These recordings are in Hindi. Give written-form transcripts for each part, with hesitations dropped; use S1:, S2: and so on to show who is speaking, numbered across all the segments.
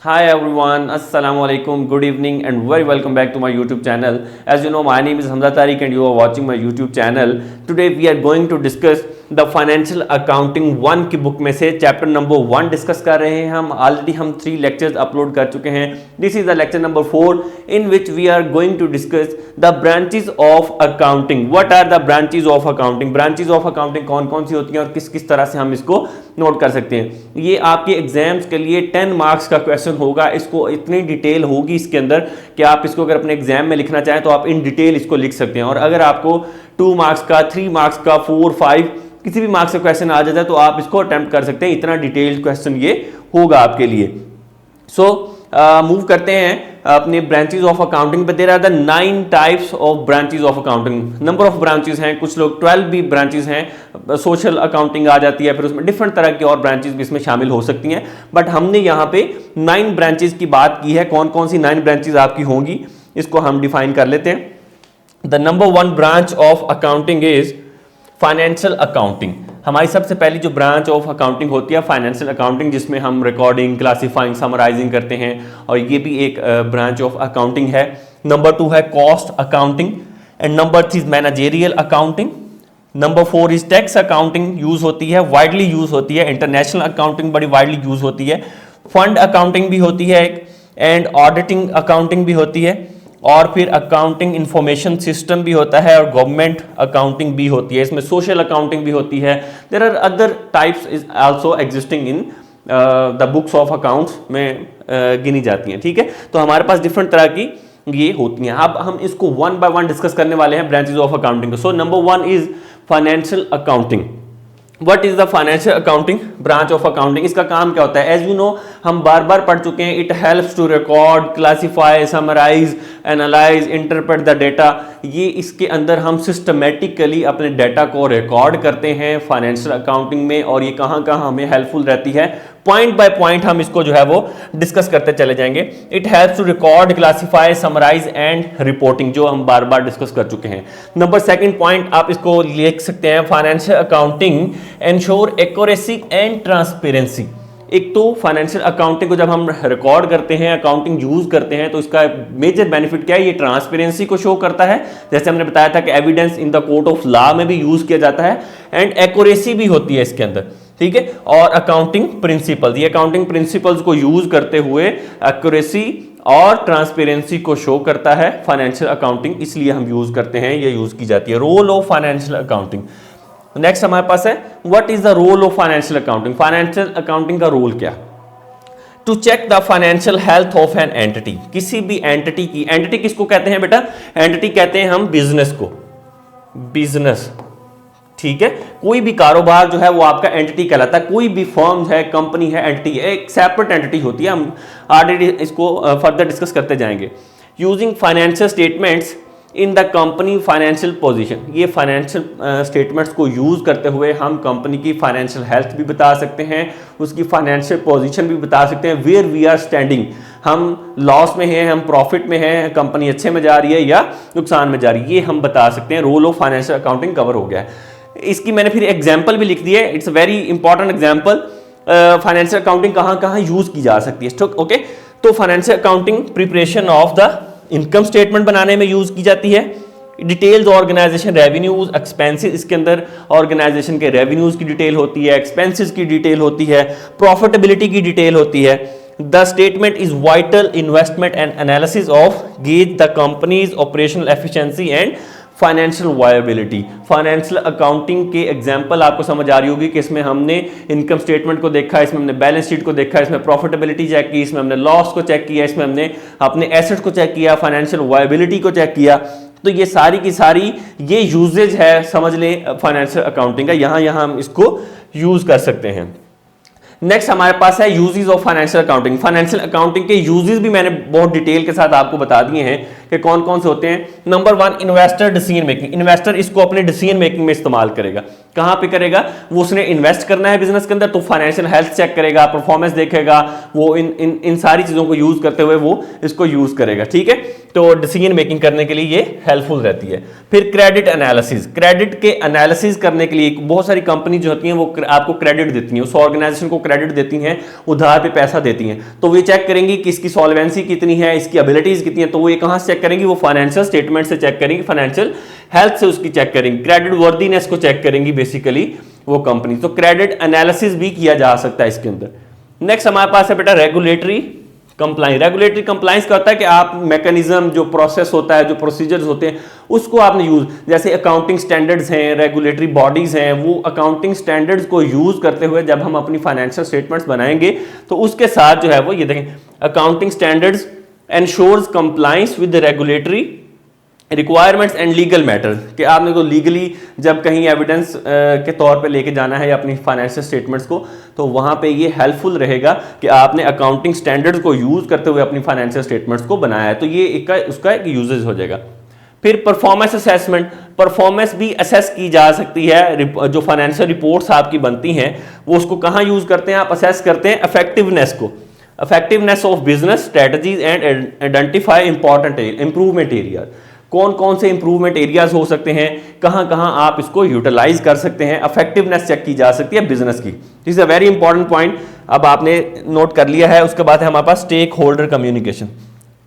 S1: Hi everyone, Assalamu alaikum, good evening and very welcome back to my YouTube channel. As you know, my name is Hamza Tariq and you are watching my YouTube channel. Today we are going to discuss the financial accounting 1 की बुक में से चैप्टर नंबर 1 डिस्कस कर रहे हैं ऑलरेडी हम 3 लेक्चर्स अपलोड कर चुके हैं. This is the lecture number 4 in which we are going to discuss the branches of accounting. What are the branches of accounting? Branches of accounting कौन कौन सी होती हैं और किस किस तरह से हम इसको नोट कर सकते हैं. ये आपके एग्जाम्स के लिए 10 मार्क्स का क्वेश्चन होगा. इसको इतनी डिटेल होगी इसके अंदर कि आप इसको अगर अपने एग्जाम में लिखना चाहें तो आप इन डिटेल इसको लिख सकते हैं. और अगर आपको 2 मार्क्स का, 3 मार्क्स का, 4, 5 किसी भी मार्क्स का क्वेश्चन आ जाता है तो आप इसको अटेम्प्ट कर सकते हैं. इतना डिटेल्ड क्वेश्चन ये होगा आपके लिए. सो मूव करते हैं अपने ब्रांचेस ऑफ अकाउंटिंग पे. There are the 9 types of branches of accounting. Number of branches हैं, कुछ लोग 12 भी ब्रांचेस हैं. सोशल अकाउंटिंग आ जाती है, फिर उसमें डिफरेंट तरह की और ब्रांचेस भी इसमें शामिल हो सकती हैं. बट हमने यहाँ पे 9 ब्रांचेस की बात की है. कौन कौन सी 9 ब्रांचेस आपकी होंगी इसको हम डिफाइन कर लेते हैं. The number 1 branch of accounting is financial accounting. हमारी सबसे पहली जो ब्रांच ऑफ अकाउंटिंग होती है फाइनेंशियल अकाउंटिंग, जिसमें हम रिकॉर्डिंग, क्लासिफाइंग, समराइजिंग करते हैं और ये भी एक ब्रांच ऑफ अकाउंटिंग है. नंबर 2 है cost accounting and number 3 is managerial accounting. Number 4 is tax accounting. Use होती है, वाइडली यूज होती है. इंटरनेशनल अकाउंटिंग बड़ी वाइडली यूज होती है. फंड अकाउंटिंग भी होती है एक, एंड ऑडिटिंग अकाउंटिंग भी होती है. और फिर अकाउंटिंग इंफॉर्मेशन सिस्टम भी होता है और गवर्नमेंट अकाउंटिंग भी होती है. इसमें सोशल अकाउंटिंग भी होती है. There are other types is also existing in the books of accounts में गिनी जाती हैं. ठीक है, तो हमारे पास डिफरेंट तरह की ये होती हैं. अब हम इसको 1 बाय 1 डिस्कस करने वाले हैं branches of accounting. So number 1 is financial accounting. What is the financial accounting branch of accounting? इसका काम क्या होता है? एज यू नो, हम बार बार पढ़ चुके हैं. It helps to record, classify, summarise, analyse, interpret the data. ये इसके अंदर हम सिस्टमेटिकली अपने डेटा को रिकॉर्ड करते हैं फाइनेंशियल अकाउंटिंग में. और ये कहाँ कहाँ हमें हेल्पफुल रहती है, पॉइंट बाय पॉइंट हम इसको जो है वो डिस्कस करते चले जाएंगे. It helps to record, classify, summarise and reporting, जो हम बार बार डिस्कस कर चुके हैं. नंबर 2 पॉइंट आप इसको लिख सकते हैं, financial accounting ensure accuracy and transparency. एक तो फाइनेंशियल अकाउंटिंग को जब हम रिकॉर्ड करते हैं, अकाउंटिंग यूज करते हैं, तो इसका मेजर बेनिफिट क्या है? ये ट्रांसपेरेंसी को शो करता है. जैसे हमने बताया था कि evidence in the court of law में भी यूज किया जाता है. एंड एक्यूरेसी भी होती है इसके अंदर. ठीक है, और अकाउंटिंग प्रिंसिपल्स, ये अकाउंटिंग प्रिंसिपल्स को यूज करते हुए एक्यूरेसी और ट्रांसपेरेंसी को शो करता है फाइनेंशियल अकाउंटिंग. इसलिए हम यूज करते हैं, ये यूज की जाती है. Role of financial accounting. Next हमारे पास है, what is the role of financial accounting? Financial accounting का रोल क्या? To check the financial health of an entity. किसी भी एंटिटी की, एंटिटी किसको कहते हैं बेटा? एंटिटी कहते हैं हम बिजनेस को, बिजनेस. ठीक है, कोई भी कारोबार जो है वो आपका एंटिटी कहलाता है. कोई भी फर्म है, कंपनी है, एंटिटी है, एक सेपरेट एंटिटी होती है. हम ऑलरेडी इसको फर्दर डिस्कस करते जाएंगे. Using financial statements in the company financial position. ये फाइनेंशियल स्टेटमेंट्स को यूज करते हुए हम कंपनी की फाइनेंशियल हेल्थ भी बता सकते हैं, उसकी फाइनेंशियल पोजीशन भी बता सकते हैं. वेयर वी आर स्टैंडिंग, हम लॉस में हैं, हम प्रॉफिट में हैं, कंपनी अच्छे में जा रही है या नुकसान में जा रही है, ये हम बता सकते हैं. Role of financial accounting cover हो गया है. इसकी मैंने फिर एग्जाम्पल भी लिख दी है. It's a very important example. Financial accounting कहाँ कहाँ यूज की जा सकती है. ओके, तो financial accounting preparation of the income statement बनाने में यूज की जाती है. डिटेल्स ऑर्गेनाइजेशन रेवेन्यूज एक्सपेंसेस, इसके अंदर ऑर्गेनाइजेशन के रेवेन्यूज की डिटेल होती है, एक्सपेंसेस की डिटेल होती है, प्रॉफिटेबिलिटी की डिटेल होती है. The statement is vital investment and analysis of gauge the companies operational efficiency and financial viability. Financial accounting के एग्जांपल आपको समझ आ रही होगी कि इसमें हमने इनकम स्टेटमेंट को देखा, इसमें हमने बैलेंस शीट को देखा, इसमें प्रॉफिटेबिलिटी चेक की, इसमें हमने लॉस को चेक किया, इसमें हमने अपने एसेट्स को चेक किया, फाइनेंशियल वायबिलिटी को चेक किया. तो ये सारी की सारी ये यूजेज है, समझ लें, फाइनेंशियल अकाउंटिंग का. यहाँ हम इसको यूज कर सकते हैं. नेक्स्ट हमारे पास है uses of financial accounting. Financial accounting के यूजेस भी मैंने बहुत डिटेल के साथ आपको बता दिए हैं कि कौन कौन से होते हैं. Number 1, investor decision making. Investor इसको अपने डिसीजन मेकिंग में इस्तेमाल करेगा. कहां पे करेगा? वो उसने इन्वेस्ट करना है बिजनेस के अंदर, तो फाइनेंशियल हेल्थ चेक करेगा, परफॉर्मेंस देखेगा, वो इन सारी चीजों को यूज करते हुए वो इसको यूज करेगा। ठीक है, तो डिसीजन मेकिंग करने के लिए ये हेल्पफुल रहती है। फिर क्रेडिट एनालिसिस, क्रेडिट के एनालिसिस करने के लिए बहुत सारी कंपनी जो होती हैं वो आपको क्रेडिट देती हैं, उस ऑर्गेनाइजेशन को क्रेडिट देती हैं, उधार पे पैसा देती हैं, तो वो चेक करेंगी कि इसकी सॉल्वेंसी कितनी है, इसकी एबिलिटीज कितनी है, तो वो ये कहां से चेक करेंगी? वो फाइनेंशियल स्टेटमेंट से चेक करेंगी, फाइनेंशियल हेल्थ से उसकी चेक करेंगी, क्रेडिट वर्दीनेस को चेक करेंगी बेसिकली वो कंपनी। तो क्रेडिट एनालिसिस भी किया जा सकता है इसके अंदर। नेक्स्ट हमारे पास है बेटा रेगुलेटरी कंप्लाइंस। रेगुलेटरी कंप्लाइंस का होता है कि आप मैकेनिज्म, जो प्रोसेस होता है, जो प्रोसीजर्स होते हैं, उसको आपने यूज, जैसे अकाउंटिंग स्टैंडर्ड्स हैं, रेगुलेटरी बॉडीज हैं, वो अकाउंटिंग स्टैंडर्ड्स को यूज करते हुए जब हम अपनी फाइनेंशियल स्टेटमेंट्स बनाएंगे तो उसके साथ जो है वो ये देखें, accounting standards ensures compliance with regulatory requirements and legal matters, कि आपने को लीगली जब कहीं एविडेंस के तौर पे लेके जाना है अपनी फाइनेंशियल स्टेटमेंट्स को, तो वहां पे ये हेल्पफुल रहेगा कि आपने अकाउंटिंग स्टैंडर्ड्स को यूज करते हुए अपनी फाइनेंशियल स्टेटमेंट्स को बनाया है, तो ये उसका एक यूजेज हो जाएगा। फिर परफॉर्मेंस असेसमेंट, परफॉर्मेंस भी असेस की जा सकती है, जो फाइनेंशियल रिपोर्ट्स आपकी बनती हैं वो उसको कहाँ यूज करते हैं? आप असेस करते हैं इफेक्टिवनेस को, effectiveness of business strategies and identify important improvement areas, कौन कौन से इंप्रूवमेंट एरियाज हो सकते हैं, कहां कहां आप इसको यूटिलाइज कर सकते हैं, इफेक्टिवनेस चेक की जा सकती है बिजनेस की। This is a very important point, अब आपने नोट कर लिया है। उसके बाद है हमारे पास स्टेक होल्डर कम्युनिकेशन,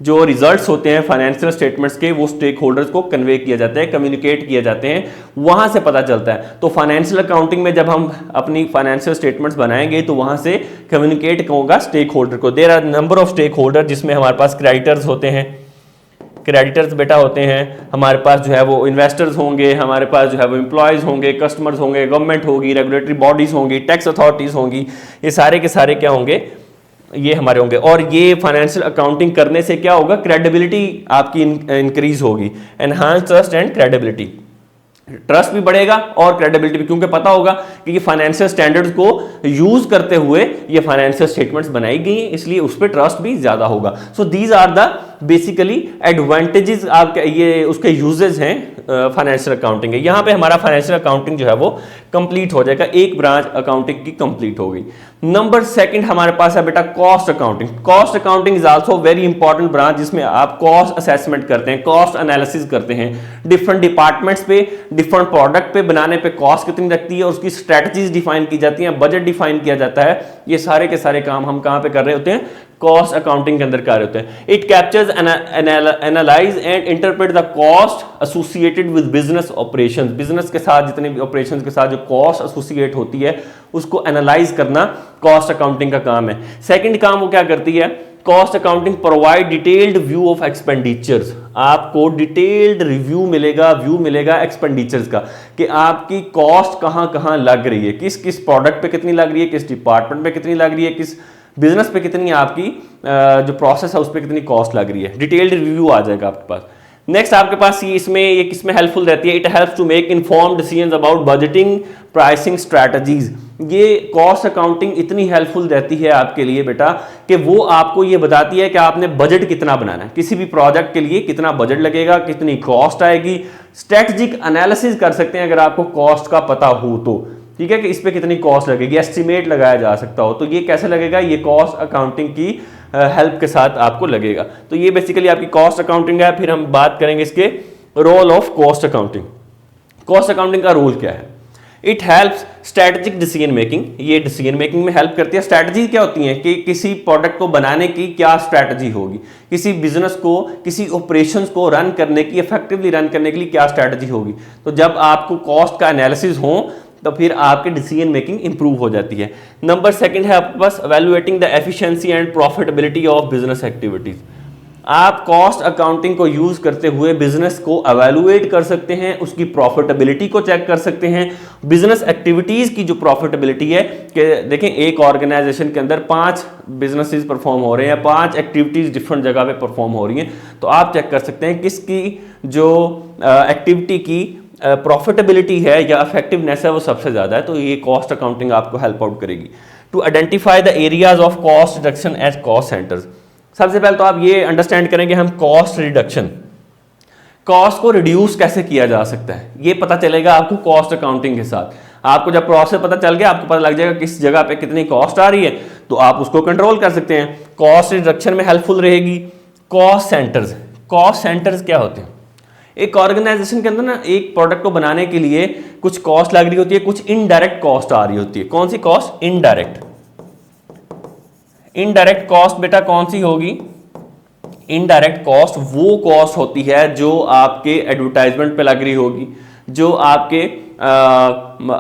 S1: जो रिजल्ट्स होते हैं फाइनेंशियल स्टेटमेंट्स के वो स्टेक होल्डर्स को कन्वे किया जाता है, कम्युनिकेट किए जाते हैं, वहां से पता चलता है। तो फाइनेंशियल अकाउंटिंग में जब हम अपनी फाइनेंशियल स्टेटमेंट्स बनाएंगे तो वहां से कम्युनिकेट होगा स्टेक होल्डर को। There are number of stakeholder, जिसमें हमारे पास क्रेडिटर्स होते हैं, क्रेडिटर्स बेटा होते हैं, हमारे पास जो है वो इन्वेस्टर्स होंगे, हमारे पास जो है वो एम्प्लॉयज होंगे, कस्टमर्स होंगे, गवर्नमेंट होगी, रेगुलेटरी बॉडीज होंगी, टैक्स अथॉरिटीज होंगी, ये सारे के सारे क्या होंगे? ये हमारे होंगे। और ये फाइनेंशियल अकाउंटिंग करने से क्या होगा? क्रेडिबिलिटी आपकी इंक्रीज होगी, enhance trust and credibility, trust भी बढ़ेगा और क्रेडिबिलिटी भी, क्योंकि पता होगा कि ये फाइनेंशियल स्टैंडर्ड्स को यूज करते हुए ये फाइनेंशियल स्टेटमेंट्स बनाई गई हैं, इसलिए उस पर ट्रस्ट भी ज्यादा होगा। So these are the basically advantages, आपके ये उसके यूजेस हैं फाइनेंशियल अकाउंटिंग है। यहां पे हमारा फाइनेंशियल अकाउंटिंग जो है वो कंप्लीट हो जाएगा, एक ब्रांच अकाउंटिंग की कंप्लीट हो गई। नंबर सेकंड हमारे पास है बेटा cost accounting. Cost accounting is also very important branch, जिसमें आप कॉस्ट असेसमेंट करते हैं, कॉस्ट एनालिसिस करते हैं, डिफरेंट डिपार्टमेंट्स पे, डिफरेंट प्रोडक्ट पे बनाने पे कॉस्ट कितनी लगती है, उसकी स्ट्रेटजीज डिफाइन की जाती हैं, बजट डिफाइन किया जाता है। ये सारे के सारे काम हम कहां पे कर रहे होते हैं? कॉस्ट अकाउंटिंग के अंदर कार्य होते हैं। It captures analyse and interpret the cost associated with business operations, business के साथ जितने भी ऑपरेशंस के साथ जो कॉस्ट एसोसिएट होती है उसको एनालाइज करना कॉस्ट अकाउंटिंग का काम है। सेकंड काम वो क्या करती है? Cost accounting provide detailed view of expenditures, आपको डिटेल्ड रिव्यू मिलेगा, व्यू मिलेगा एक्सपेंडिचर्स का, कि आपकी कॉस्ट कहां कहां लग रही है, किस किस प्रोडक्ट पे कितनी लग रही है, किस डिपार्टमेंट पे कितनी लग रही है, किस बिजनेस पे कितनी आपकी जो प्रोसेस है उस पर कितनी कॉस्ट लग रही है, डिटेल्ड रिव्यू आ जाएगा आपके पास। नेक्स्ट आपके पास ये किसमें हेल्पफुल रहती है? It helps to make informed decisions about budgeting, pricing strategies. ये कॉस्ट अकाउंटिंग इतनी हेल्पफुल रहती है आपके लिए बेटा कि वो आपको ये बताती है कि आपने बजट कितना बनाना है, किसी भी प्रोजेक्ट के लिए कितना बजट लगेगा, कितनी कॉस्ट आएगी। स्ट्रेटेजिक एनालिसिस कर सकते हैं अगर आपको कॉस्ट का पता हो तो, ठीक है, कि इस पे कितनी कॉस्ट लगेगी, एस्टिमेट लगाया जा सकता हो। तो ये कैसे लगेगा? ये कॉस्ट अकाउंटिंग की हेल्प के साथ आपको लगेगा। तो ये बेसिकली आपकी कॉस्ट अकाउंटिंग है। फिर हम बात करेंगे इसके role of cost accounting. Cost accounting का रोल क्या है? It helps strategic decision making, ये डिसीजन मेकिंग में हेल्प करती है। स्ट्रेटजी क्या होती है कि किसी प्रोडक्ट को बनाने की क्या स्ट्रेटजी होगी, किसी बिजनेस को, किसी ऑपरेशंस को रन करने की, इफेक्टिवली रन करने के लिए क्या स्ट्रेटजी होगी। तो जब आपको कॉस्ट का एनालिसिस हो तो फिर आपके डिसीजन मेकिंग इंप्रूव हो जाती है। नंबर सेकंड है आपके पास evaluating the efficiency and profitability of business activities. आप कॉस्ट अकाउंटिंग को यूज करते हुए बिजनेस को एवेलुएट कर सकते हैं, उसकी प्रॉफिटेबिलिटी को चेक कर सकते हैं, बिजनेस एक्टिविटीज की जो प्रॉफिटेबिलिटी है कि देखें एक ऑर्गेनाइजेशन के अंदर 5 बिजनेसेस परफॉर्म हो रहे हैं, 5 एक्टिविटीज डिफरेंट जगह पे परफॉर्म हो रही हैं, तो आप चेक कर सकते हैं किसकी जो एक्टिविटी की प्रॉफिटेबिलिटी है या इफेक्टिवनेस है वो सबसे ज्यादा है। तो ये कॉस्ट अकाउंटिंग आपको हेल्प आउट करेगी to identify the areas of cost reduction at cost centres. सबसे पहले तो आप ये अंडरस्टैंड करेंगे हम कॉस्ट रिडक्शन, कॉस्ट को रिड्यूस कैसे किया जा सकता है, ये पता चलेगा आपको कॉस्ट अकाउंटिंग के साथ। आपको जब प्रोसेस पता चल गया, आपको पता लग जाएगा किस जगह पे कितनी कॉस्ट आ रही है, तो आप उसको कंट्रोल कर सकते हैं। कॉस्ट रिडक्शन में हेल्पफुल रहेगी। कॉस्ट सेंटर्स क्या होते हैं? एक ऑर्गेनाइजेशन के अंदर ना एक प्रोडक्ट को बनाने के लिए कुछ कॉस्ट लग रही होती है, कुछ इनडायरेक्ट कॉस्ट आ रही होती है। कौन सी कॉस्ट? इनडायरेक्ट कॉस्ट बेटा कौन सी होगी? इनडायरेक्ट कॉस्ट वो कॉस्ट होती है जो आपके एडवर्टाइजमेंट पे लग रही होगी, जो आपके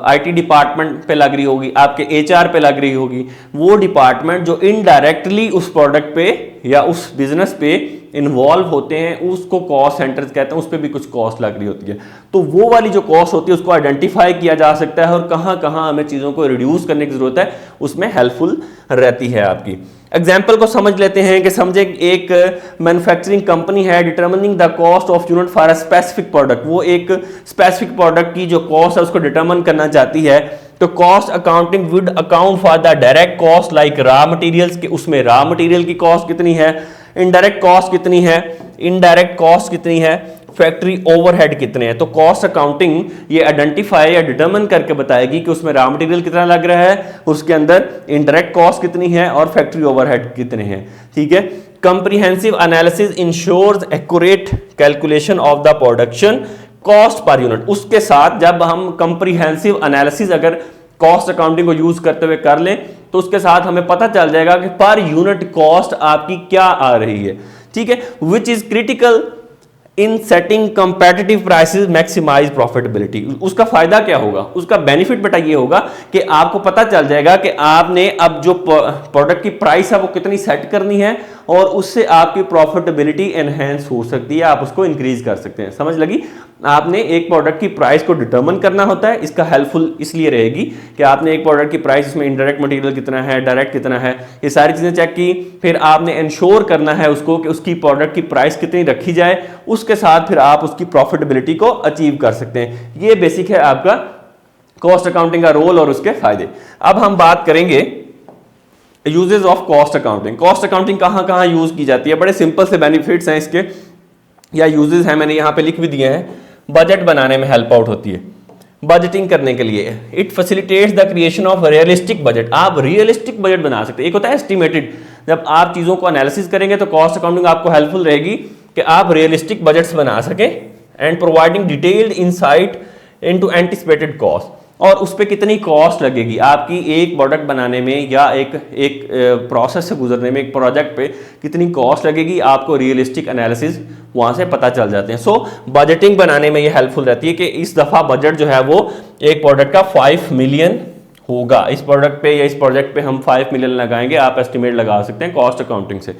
S1: आईटी डिपार्टमेंट पे लग रही होगी, आपके एचआर पे लग रही होगी। वो डिपार्टमेंट जो इनडायरेक्टली उस प्रोडक्ट पे या उस बिजनेस पे इन्वॉल्व होते हैं, उसको कॉस्ट सेंटर्स कहते हैं। उस पर भी कुछ कॉस्ट लग रही होती है। तो वो वाली जो कॉस्ट होती है उसको आइडेंटिफाई किया जा सकता है और कहाँ कहाँ हमें चीज़ों को रिड्यूस करने की जरूरत है, उसमें हेल्पफुल रहती है आपकी। एग्जाम्पल को समझ लेते हैं कि समझे एक मैन्युफैक्चरिंग कंपनी है, determining the cost of unit for a specific product. वो एक स्पेसिफिक प्रोडक्ट की जो कॉस्ट है उसको डिटर्मिन करना चाहती है। तो cost accounting would account for the direct cost like raw materials के, उसमें रॉ मटेरियल की कॉस्ट कितनी है, इनडायरेक्ट कॉस्ट कितनी है, इनडायरेक्ट कॉस्ट कितनी है, फैक्ट्री ओवरहेड कितने हैं। तो कॉस्ट अकाउंटिंग ये आइडेंटिफाई या डिटरमिन करके बताएगी कि उसमें रॉ मटेरियल कितना लग रहा है, उसके अंदर इनडायरेक्ट कॉस्ट कितनी है और फैक्ट्री ओवरहेड कितने हैं। ठीक है। Comprehensive analysis ensures accurate calculation of the production cost per unit. उसके साथ जब हम कंप्रीहेंसिव एनालिसिस अगर कॉस्ट अकाउंटिंग को यूज करते हुए कर लें तो उसके साथ हमें पता चल जाएगा कि पर यूनिट कॉस्ट आपकी क्या आ रही है। ठीक है। Which is critical in setting competitive prices maximise profitability. उसका फायदा क्या होगा? उसका बेनिफिट बेटा ये होगा कि आपको पता चल जाएगा कि आपने अब जो प्रोडक्ट की प्राइस है वो कितनी सेट करनी है और उससे आपकी प्रॉफिटेबिलिटी एनहेंस हो सकती है, आप उसको इंक्रीज कर सकते हैं। समझ लगी? आपने एक प्रोडक्ट की प्राइस को डिटरमिन करना होता है। इसका हेल्पफुल इसलिए रहेगी कि आपने एक प्रोडक्ट की प्राइस, इसमें इनडायरेक्ट मटेरियल कितना है, डायरेक्ट कितना है, ये सारी चीजें चेक की। फिर आपने इंश्योर करना है उसको कि उसकी प्रोडक्ट की प्राइस कितनी रखी जाए, उसके साथ फिर आप उसकी प्रॉफिटेबिलिटी को अचीव कर सकते हैं। ये बेसिक है आपका कॉस्ट अकाउंटिंग का रोल और उसके फायदे। अब हम बात करेंगे uses of cost accounting. Cost accounting कहाँ कहाँ यूज की जाती है? बड़े सिंपल से बेनिफिट्स हैं इसके या यूजेस हैं, मैंने यहाँ पे लिख भी दिए हैं। बजट बनाने में हेल्प आउट होती है, बजटिंग करने के लिए। It facilitates the creation of realistic budget. आप रियलिस्टिक बजट बना सकते हैं। एक होता है एस्टिमेटेड, जब आप चीजों को एनालिसिस करेंगे तो कॉस्ट अकाउंटिंग आपको हेल्पफुल रहेगी कि आप रियलिस्टिक बजट्स बना सकें and providing detailed insight into anticipated cost. और उस पर कितनी कॉस्ट लगेगी आपकी एक प्रोडक्ट बनाने में या एक प्रोसेस से गुजरने में, एक प्रोजेक्ट पे कितनी कॉस्ट लगेगी, आपको रियलिस्टिक एनालिसिस वहां से पता चल जाते हैं। सो बजटिंग बनाने में ये हेल्पफुल रहती है कि इस दफा बजट जो है वो एक प्रोडक्ट का 5 मिलियन होगा। इस प्रोडक्ट पे या इस प्रोजेक्ट पे हम 5 मिलियन लगाएंगे, आप एस्टिमेट लगा सकते हैं कॉस्ट अकाउंटिंग से।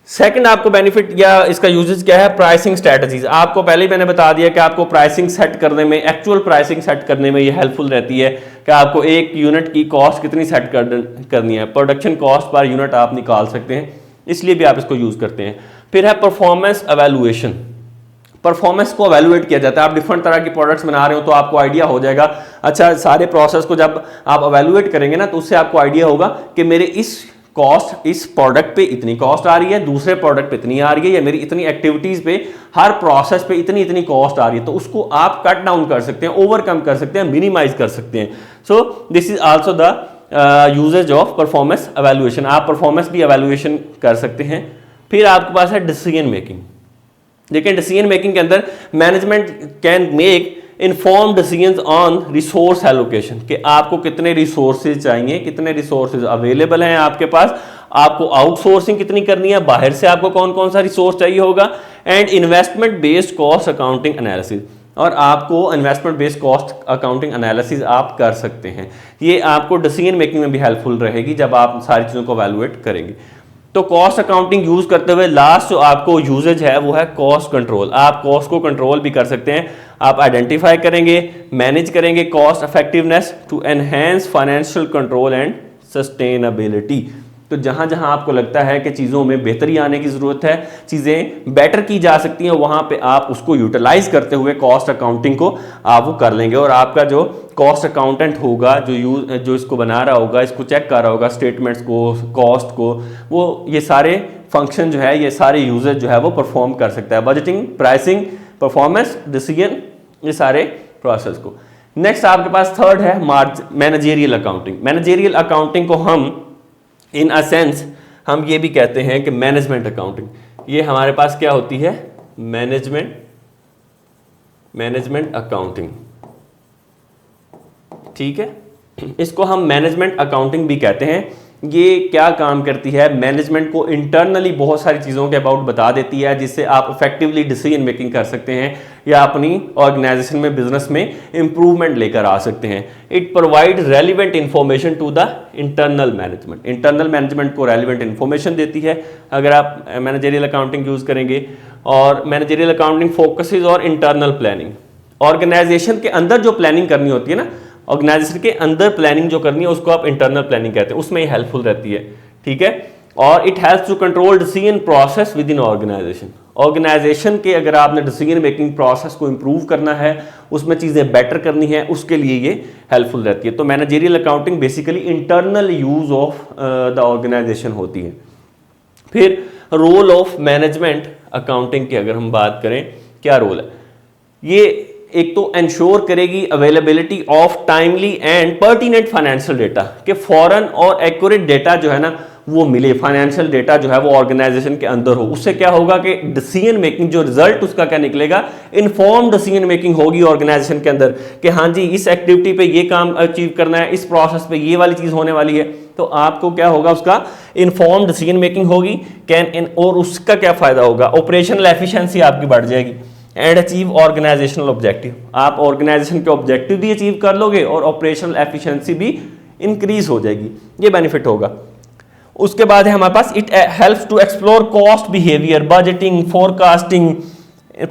S1: सेकंड आपको बेनिफिट या इसका यूजेस क्या है? Pricing strategies. आपको पहले ही मैंने बता दिया कि आपको प्राइसिंग सेट करने में, एक्चुअल प्राइसिंग सेट करने में ये हेल्पफुल रहती है कि आपको एक यूनिट की कॉस्ट कितनी सेट करनी है। प्रोडक्शन कॉस्ट पर यूनिट आप निकाल सकते हैं, इसलिए भी आप इसको यूज करते हैं। फिर है परफॉर्मेंस एवेल्युएशन। परफॉर्मेंस को एवेल्युएट किया जाता है। आप डिफरेंट तरह की प्रोडक्ट्स बना रहे हो तो आपको आइडिया हो जाएगा। अच्छा, सारे प्रोसेस को जब आप एवेल्युएट करेंगे ना तो उससे आपको आइडिया होगा कि मेरे इस कॉस्ट, इस प्रोडक्ट पे इतनी कॉस्ट आ रही है, दूसरे प्रोडक्ट पे इतनी आ रही है, या मेरी इतनी एक्टिविटीज पे, हर प्रोसेस पे इतनी इतनी कॉस्ट आ रही है। तो उसको आप कट डाउन कर सकते हैं, ओवरकम कर सकते हैं, मिनिमाइज कर सकते हैं। So this is also the usages of performance evaluation. आप परफॉर्मेंस भी एवेल्युएशन कर सकते हैं। फिर आपके पास है डिसीजन मेकिंग। देखिए, डिसीजन मेकिंग के अंदर management can make inform decisions on resource allocation, कि आपको कितने रिसोर्सेज चाहिए, कितने रिसोर्सेज अवेलेबल हैं आपके पास, आपको आउटसोर्सिंग कितनी करनी है, बाहर से आपको कौन कौन सा रिसोर्स चाहिए होगा। And investment based cost accounting analysis, और आपको investment based cost accounting analysis आप कर सकते हैं। ये आपको डिसीजन मेकिंग में भी हेल्पफुल रहेगी जब आप सारी चीज़ों को वैल्यूएट करेंगे। तो कॉस्ट अकाउंटिंग यूज करते हुए लास्ट जो आपको यूजेज है वो है कॉस्ट कंट्रोल। आप कॉस्ट को कंट्रोल भी कर सकते हैं। आप आइडेंटिफाई करेंगे, मैनेज करेंगे cost effectiveness to enhance financial control and sustainability. तो जहां जहां आपको लगता है कि चीज़ों में बेहतरी आने की ज़रूरत है, चीज़ें बेटर की जा सकती हैं, वहां पे आप उसको यूटिलाइज करते हुए कॉस्ट अकाउंटिंग को आप वो कर लेंगे। और आपका जो कॉस्ट अकाउंटेंट होगा, जो इसको बना रहा होगा, इसको चेक कर रहा होगा, स्टेटमेंट्स को, कॉस्ट को, वो ये सारे फंक्शन जो है, ये सारे यूजेज जो है वो परफॉर्म कर सकता है। बजटिंग, प्राइसिंग, परफॉर्मेंस, डिसीजन, ये सारे प्रोसेस को। नेक्स्ट आपके पास थर्ड है मैनेजेरियल अकाउंटिंग। मैनेजेरियल अकाउंटिंग को हम इन अ सेंस हम ये भी कहते हैं कि मैनेजमेंट अकाउंटिंग। ये हमारे पास क्या होती है, मैनेजमेंट अकाउंटिंग, ठीक है। इसको हम मैनेजमेंट अकाउंटिंग भी कहते हैं। ये क्या काम करती है, मैनेजमेंट को इंटरनली बहुत सारी चीज़ों के अबाउट बता देती है, जिससे आप इफेक्टिवली डिसीजन मेकिंग कर सकते हैं या अपनी ऑर्गेनाइजेशन में, बिजनेस में इंप्रूवमेंट लेकर आ सकते हैं। It provide relevant information to the internal management. Internal management को रेलिवेंट इंफॉर्मेशन देती है अगर आप मैनेजरियल अकाउंटिंग यूज़ करेंगे। और मैनेजरियल अकाउंटिंग फोकसेस और इंटरनल प्लानिंग, ऑर्गेनाइजेशन के अंदर जो प्लानिंग करनी होती है ना, ऑर्गेनाइजेशन के अंदर प्लानिंग जो करनी है उसको आप इंटरनल प्लानिंग कहते हैं, उसमें ये हेल्पफुल रहती है, ठीक है। और it helps to control decision process within organisation. Organisation के अगर आपने डिसीजन मेकिंग प्रोसेस को इंप्रूव करना है, उसमें चीज़ें बेटर करनी है, उसके लिए ये हेल्पफुल रहती है। तो managerial accounting basically internal use of the organisation होती है। फिर रोल ऑफ मैनेजमेंट अकाउंटिंग की अगर हम बात करें, क्या रोल है, ये एक तो इंश्योर करेगी availability of timely and pertinent financial data, कि फॉरन और एक्यूरेट डेटा जो है ना वो मिले, फाइनेंशियल डेटा जो है वो ऑर्गेनाइजेशन के अंदर हो। उससे क्या होगा कि डिसीजन मेकिंग, जो रिजल्ट उसका क्या निकलेगा, इन्फॉर्म्ड डिसीजन मेकिंग होगी ऑर्गेनाइजेशन के अंदर, कि हाँ जी इस एक्टिविटी पे ये काम अचीव करना है, इस प्रोसेस पे ये वाली चीज़ होने वाली है। तो आपको क्या होगा, उसका इन्फॉर्म्ड डिसीजन मेकिंग होगी। और उसका क्या फ़ायदा होगा, ऑपरेशनल एफिशिएंसी आपकी बढ़ जाएगी एंड अचीव ऑर्गेनाइजेशनल ऑब्जेक्टिव। आप ऑर्गेनाइजेशन के ऑब्जेक्टिव भी अचीव कर लोगे और ऑपरेशनल एफिशिएंसी भी इंक्रीज हो जाएगी, ये बेनिफिट होगा। उसके बाद है हमारे पास it helps to explore cost behaviour, budgeting, forecasting,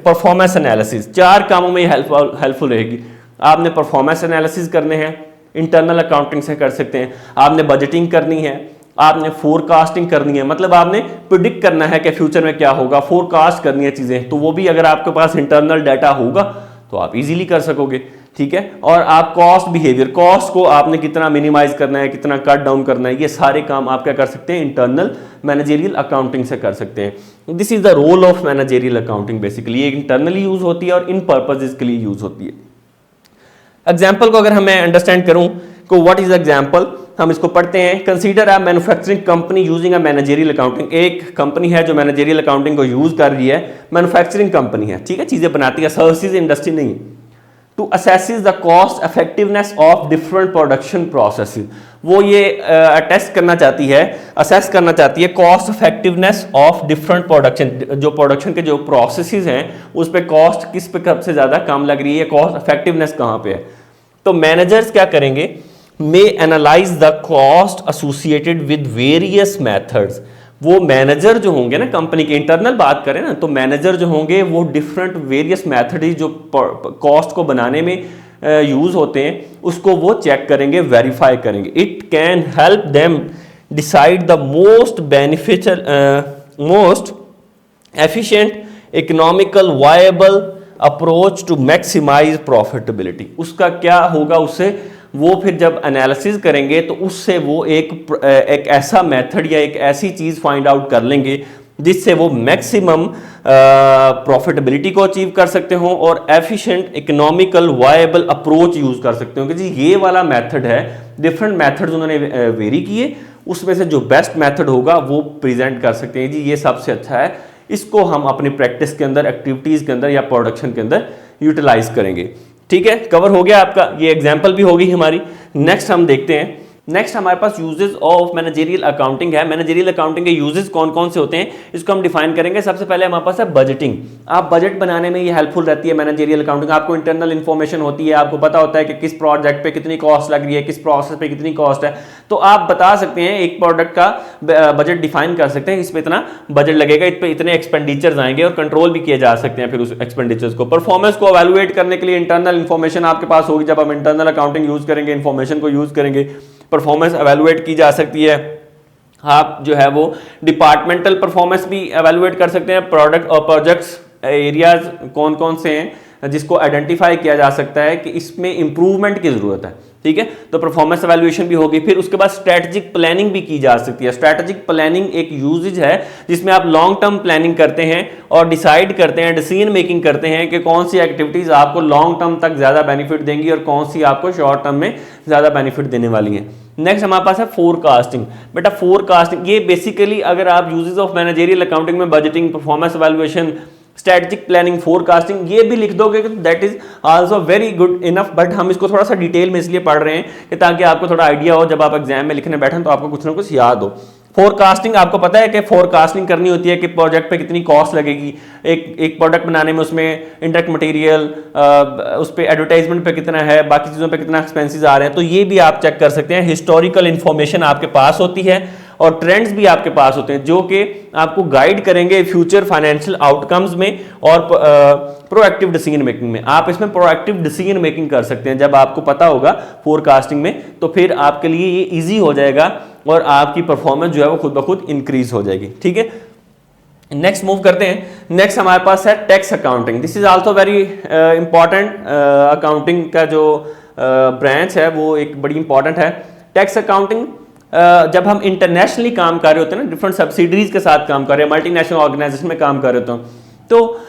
S1: performance analysis. 4 कामों में हेल्पफुल रहेगी। आपने परफॉर्मेंस एनालिसिस करने हैं, इंटरनल अकाउंटिंग से कर सकते हैं। आपने बजटिंग करनी है, आपने फोरकास्टिंग करनी है, मतलब आपने प्रिडिक्ट करना है कि फ्यूचर में क्या होगा, फोरकास्ट करनी है चीज़ें, तो वो भी अगर आपके पास इंटरनल डाटा होगा तो आप इजीली कर सकोगे, ठीक है। और आप कॉस्ट बिहेवियर, कॉस्ट को आपने कितना मिनिमाइज करना है, कितना कट डाउन करना है, ये सारे काम आप क्या कर सकते हैं, इंटरनल मैनेजेरियल अकाउंटिंग से कर सकते हैं। This is the role of managerial accounting. Basically ये इंटरनली यूज होती है और इन पर्पजेज के लिए यूज होती है। एग्जाम्पल को अगर हम मैं अंडरस्टैंड करूं को व्हाट इज एग्जाम्पल, हम इसको पढ़ते हैं। Consider a manufacturing company using a managerial accounting. एक कंपनी है जो मैनेजेरियल अकाउंटिंग को यूज कर रही है, मैन्युफैक्चरिंग कंपनी है, ठीक है, चीजें बनाती है, सर्विसेज इंडस्ट्री नहीं। To assess the cost effectiveness of different production processes, वो ये टेस्ट करना चाहती है, असेस करना चाहती है cost effectiveness of different production, जो प्रोडक्शन के जो प्रोसेसेस हैं उस पे कॉस्ट किस पे सबसे ज़्यादा कम लग रही है, कॉस्ट इफेक्टिवनेस कहाँ पे है। तो मैनेजर्स क्या करेंगे, may analyse the cost associated with various methods. वो मैनेजर जो होंगे ना, कंपनी के इंटरनल बात करें ना, तो मैनेजर जो होंगे वो डिफरेंट वेरियस मेथड जो कॉस्ट को बनाने में यूज होते हैं उसको वो चेक करेंगे, वेरीफाई करेंगे। It can help them decide the most beneficial, most efficient, economical, viable approach to maximise profitability. उसका क्या होगा, उससे वो फिर जब एनालिसिस करेंगे तो उससे वो एक ऐसा मेथड या एक ऐसी चीज़ फाइंड आउट कर लेंगे जिससे वो मैक्सिमम प्रॉफिटेबिलिटी को अचीव कर सकते हो और efficient, economical, viable approach use कर सकते हो कि जी ये वाला मेथड है। डिफरेंट मेथड्स उन्होंने वेरी किए, उसमें से जो बेस्ट मेथड होगा वो प्रेजेंट कर सकते हैं, जी ये सबसे अच्छा है, इसको हम अपनी प्रैक्टिस के अंदर, एक्टिविटीज़ के अंदर या प्रोडक्शन के अंदर यूटिलाइज करेंगे। ठीक है, कवर हो गया आपका, ये एग्जाम्पल भी होगी हमारी। नेक्स्ट हम देखते हैं, नेक्स्ट हमारे पास यूजेस ऑफ मैनेजेरियल अकाउंटिंग है। मैनेजेरियल अकाउंटिंग के यूजेस कौन कौन से होते हैं इसको हम डिफाइन करेंगे। सबसे पहले हमारे पास है बजटिंग। आप बजट बनाने में ये हेल्पफुल रहती है मैनेजेरियल अकाउंटिंग। आपको इंटरनल इन्फॉर्मेशन होती है, आपको पता होता है कि किस प्रोजेक्ट पे कितनी कॉस्ट लग रही है, किस प्रोसेस पे कितनी कॉस्ट है, तो आप बता सकते हैं, एक प्रोडक्ट का बजट डिफाइन कर सकते हैं, इस पे इतना बजट लगेगा, इस पे इतने एक्सपेंडिचर्स आएंगे और कंट्रोल भी किए जा सकते हैं फिर उस एक्सपेंडिचर्स को। परफॉर्मेंस को एवेलुएट करने के लिए इंटरनल इन्फॉर्मेशन आपके पास होगी। जब हम इंटरनल अकाउंटिंग यूज करेंगे, इन्फॉर्मेशन को यूज करेंगे, परफॉर्मेंस एवेलुएट की जा सकती है। आप जो है वो डिपार्टमेंटल परफॉर्मेंस भी एवेलुएट कर सकते हैं, प्रोडक्ट और प्रोजेक्ट्स एरियाज कौन कौन से हैं, जिसको आइडेंटिफाई किया जा सकता है कि इसमें इंप्रूवमेंट की जरूरत है, ठीक है। तो परफॉर्मेंस एवेल्युएशन भी होगी। फिर उसके बाद स्ट्रेटेजिक प्लानिंग भी की जा सकती है। स्ट्रेटेजिक प्लानिंग एक यूजेज है जिसमें आप लॉन्ग टर्म प्लानिंग करते हैं और डिसाइड करते हैं, डिसीजन मेकिंग करते हैं कि कौन सी एक्टिविटीज आपको लॉन्ग टर्म तक ज्यादा बेनिफिट देंगी और कौन सी आपको शॉर्ट टर्म में ज्यादा बेनिफिट देने वाली है। नेक्स्ट हमारे पास है फोरकास्टिंग। बेटा फोरकास्टिंग ये बेसिकली अगर आप यूजेस ऑफ मैनेजरियल अकाउंटिंग में budgeting, performance evaluation, strategic planning, forecasting ये भी लिख दोगे तो that is also very good enough. But हम इसको थोड़ा सा डिटेल में इसलिए पढ़ रहे हैं कि ताकि आपको थोड़ा आइडिया हो, जब आप एग्जाम में लिखने बैठें तो आपको कुछ ना कुछ याद हो। फोरकास्टिंग आपको पता है कि फोरकास्टिंग करनी होती है कि प्रोजेक्ट पे कितनी कॉस्ट लगेगी, एक प्रोडक्ट बनाने में, उसमें इंडायरेक्ट मटेरियल, उस पर एडवर्टाइजमेंट पे कितना है, बाकी चीज़ों पे कितना एक्सपेंसेस आ रहे हैं, तो ये भी आप चेक कर सकते हैं। हिस्टोरिकल इन्फॉर्मेशन आपके पास होती है और ट्रेंड्स भी आपके पास होते हैं जो कि आपको गाइड करेंगे फ्यूचर फाइनेंशियल आउटकम्स में और प्रोएक्टिव डिसीजन मेकिंग में। आप इसमें प्रोएक्टिव डिसीजन मेकिंग कर सकते हैं जब आपको पता होगा फोरकास्टिंग में, तो फिर आपके लिए ये इजी हो जाएगा और आपकी परफॉर्मेंस जो है वो खुद ब खुद इंक्रीज हो जाएगी, ठीक है। नेक्स्ट मूव करते हैं। नेक्स्ट हमारे पास है tax accounting. This is also very important. Accounting का जो ब्रांच है वो एक बड़ी इंपॉर्टेंट है। टैक्स अकाउंटिंग जब हम इंटरनेशनली काम कर रहे होते हैं ना, डिफरेंट सब्सिडरीज के साथ काम कर रहे हैं, मल्टीनेशनल ऑर्गेनाइजेशन में काम कर रहे होते हैं, तो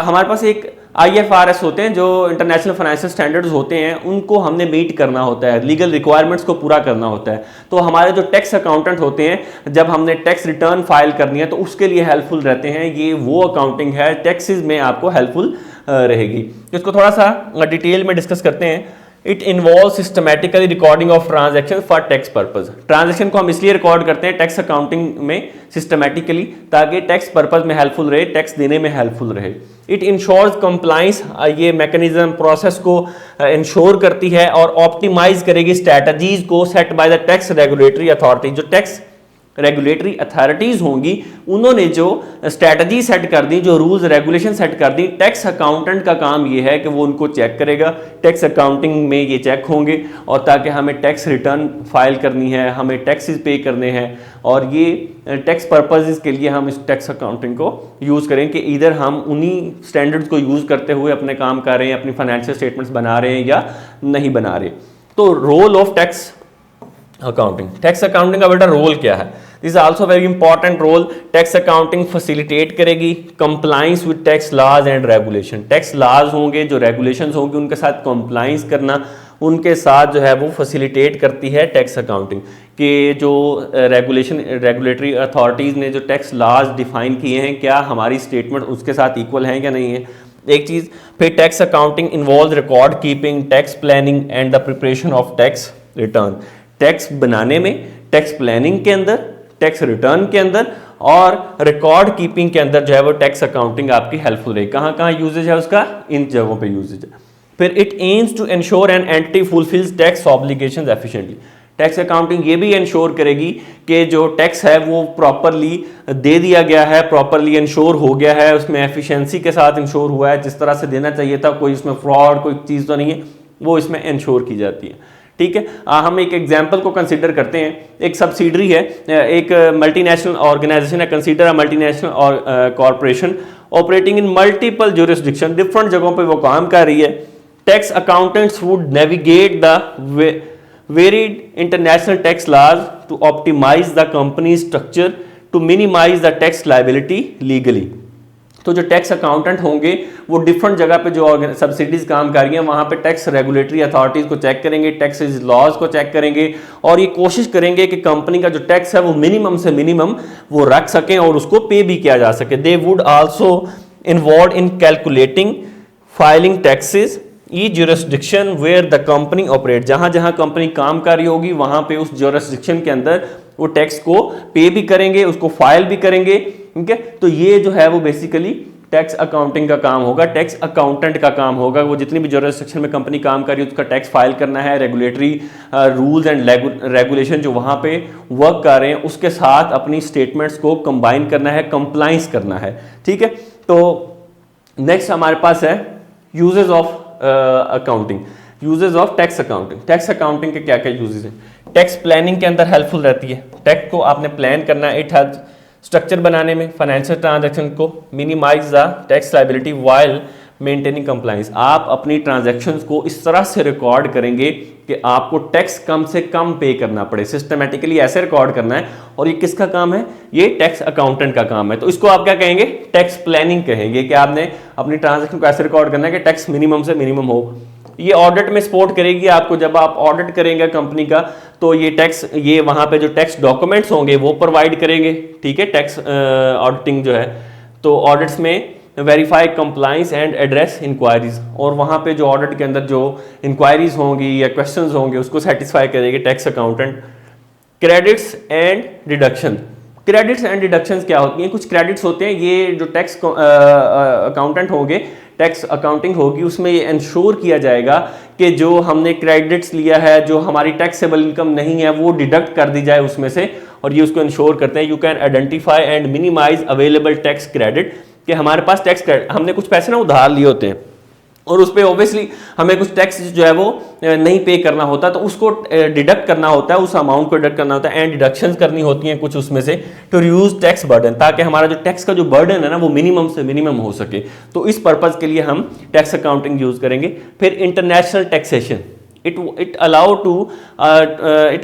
S1: हमारे पास एक IFRS होते हैं जो इंटरनेशनल फाइनेंशियल स्टैंडर्ड्स होते हैं, उनको हमने मीट करना होता है, लीगल रिक्वायरमेंट्स को पूरा करना होता है। तो हमारे जो टैक्स अकाउंटेंट होते हैं, जब हमने टैक्स रिटर्न फाइल करनी है तो उसके लिए हेल्पफुल रहते हैं। ये वो अकाउंटिंग है टैक्सेस में आपको हेल्पफुल रहेगी। इसको थोड़ा सा डिटेल में डिस्कस करते हैं। It involve systematically recording of transaction for tax purpose. Transaction को हम इसलिए रिकॉर्ड करते हैं टैक्स अकाउंटिंग में सिस्टमैटिकली, ताकि टैक्स पर्पज में हेल्पफुल रहे, टैक्स देने में हेल्पफुल रहे। इट इंश्योर्स कंप्लाइंस, ये मैकेनिज्म प्रोसेस को इंश्योर करती है और ऑप्टिमाइज करेगी स्ट्रैटेजीज को set by the tax regulatory authority. जो टैक्स रेगुलेटरी अथॉरिटीज होंगी उन्होंने जो स्ट्रैटेजी सेट कर दी, जो रूल्स रेगुलेशन सेट कर दी, टैक्स अकाउंटेंट का काम ये है कि वो उनको चेक करेगा। टैक्स अकाउंटिंग में ये चेक होंगे और ताकि हमें टैक्स रिटर्न फाइल करनी है, हमें टैक्सेस पे करने हैं, और ये टैक्स पर्पसेस के लिए हम इस टैक्स अकाउंटिंग को यूज़ करें कि इधर हम उन्हीं स्टैंडर्ड्स को यूज़ करते हुए अपने काम कर रहे हैं, अपनी फाइनेंशियल स्टेटमेंट्स बना रहे हैं या नहीं बना रहे। तो role of tax accounting, tax accounting का बेटा रोल क्या है? This is also very important role. Tax accounting facilitate करेगी compliance with tax laws and regulation. Tax laws होंगे, जो रेगुलेशंस होंगे, उनके साथ कंप्लाइंस करना, उनके साथ जो है वो फैसिलिटेट करती है टैक्स अकाउंटिंग के जो रेगुलेटरी अथॉरिटीज़ ने जो टैक्स लॉज डिफाइन किए हैं, क्या हमारी स्टेटमेंट उसके साथ इक्वल हैं क्या नहीं है, एक चीज़। फिर tax accounting involve record keeping, tax planning and the preparation of tax return. Tax बनाने में, टैक्स प्लानिंग के अंदर, टैक्स रिटर्न के अंदर और रिकॉर्ड कीपिंग के अंदर जो है वो टैक्स अकाउंटिंग आपकी हेल्पफुल रहेगी। कहाँ कहाँ यूजेज है उसका? इन जगहों पे यूजेज है। फिर it aims to ensure an entity fulfils tax obligations efficiently. Tax accounting ये भी इंश्योर करेगी कि जो टैक्स है वो प्रॉपरली दे दिया गया है, प्रॉपरली इंश्योर हो गया है, उसमें एफिशिएंसी के साथ इंश्योर हुआ है, जिस तरह से देना चाहिए था, कोई उसमें फ्रॉड कोई चीज़ तो नहीं है, वो इसमें इंश्योर की जाती है। ठीक है, हम एक एग्जांपल को कंसीडर करते हैं। एक सब्सिडरी है, एक मल्टीनेशनल ऑर्गेनाइजेशन है, consider a multinational corporation operating in multiple jurisdiction, different जगहों पे वो काम कर रही है। Tax accountants would navigate the varied international tax laws to optimise the company structure to minimise the tax liability legally. तो जो टैक्स अकाउंटेंट होंगे वो डिफरेंट जगह पे जो सब्सिडीज काम कर रही हैं वहाँ पे टैक्स रेगुलेटरी अथॉरिटीज को चेक करेंगे, टैक्स लॉज को चेक करेंगे और ये कोशिश करेंगे कि कंपनी का जो टैक्स है वो मिनिमम से मिनिमम वो रख सकें और उसको पे भी किया जा सके। They would also involve in calculating filing taxes in jurisdiction where the company operate. जहाँ जहाँ कंपनी काम कर रही होगी वहाँ पे उस ज्यूरिसडिक्शन के अंदर वो टैक्स को पे भी करेंगे, उसको फाइल भी करेंगे। ठीक है, तो ये जो है वो बेसिकली टैक्स अकाउंटिंग का काम होगा, टैक्स अकाउंटेंट का काम होगा। वो जितनी भी ज्यूरिसडिक्शन में कंपनी काम कर रही है उसका टैक्स फाइल करना है, रेगुलेटरी रूल्स एंड रेगुलेशन जो वहाँ पे वर्क कर रहे हैं उसके साथ अपनी स्टेटमेंट्स को कंबाइन करना है, कंप्लाइंस करना है। ठीक है, तो नेक्स्ट हमारे पास है uses of accounting, uses of tax accounting. Tax accounting के क्या क्या यूजेस हैं? टैक्स प्लानिंग के अंदर हेल्पफुल रहती है, टैक्स को आपने प्लान करना है। इट हेल्प्स स्ट्रक्चर बनाने में, फाइनेंशियल ट्रांजैक्शन को, minimise the tax liability while maintaining compliance, आप अपनी ट्रांजैक्शंस को इस तरह से रिकॉर्ड करेंगे कि आपको टैक्स कम से कम पे करना पड़े, सिस्टमेटिकली ऐसे रिकॉर्ड करना है। और ये किसका काम है? ये टैक्स अकाउंटेंट का काम है। तो इसको आप क्या कहेंगे? टैक्स प्लानिंग कहेंगे, कि आपने अपनी ट्रांजैक्शन को ऐसे रिकॉर्ड करना है कि टैक्स मिनिमम से मिनिमम हो। ये ऑडिट में सपोर्ट करेगी आपको, जब आप ऑडिट करेंगे कंपनी का, तो ये टैक्स, ये वहां पे जो टैक्स डॉक्यूमेंट्स होंगे वो प्रोवाइड करेंगे, ठीक है, टैक्स ऑडिटिंग जो है। तो ऑडिट्स में verify compliance and address inquiries, और वहाँ पे जो ऑडिट के अंदर जो इंक्वायरीज होंगी या क्वेश्चंस होंगे उसको सेटिस्फाई करेंगे tax accountant. Credits and deduction, credits and deductions क्या होती हैं? कुछ क्रेडिट्स होते हैं, ये जो टैक्स अकाउंटेंट होंगे, टैक्स अकाउंटिंग होगी, उसमें ये इंश्योर किया जाएगा कि जो हमने क्रेडिट्स लिया है, जो हमारी टैक्सेबल इनकम नहीं है, वो डिडक्ट कर दी जाए उसमें से, और ये उसको इंश्योर करते हैं। You can identify and minimise available tax credit, कि हमारे पास टैक्स क्रेडिट, हमने कुछ पैसे ना उधार लिए होते हैं और उस पर ऑब्वियसली हमें कुछ टैक्स जो है वो नहीं पे करना होता, तो उसको डिडक्ट करना होता है, उस अमाउंट को डिडक्ट करना होता है, एंड डिडक्शंस करनी होती हैं कुछ उसमें से, टू रिड्यूस टैक्स बर्डन, ताकि हमारा जो टैक्स का जो बर्डन है ना वो मिनिमम से मिनिमम हो सके। तो इस पर्पज के लिए हम टैक्स अकाउंटिंग यूज करेंगे। फिर international taxation, it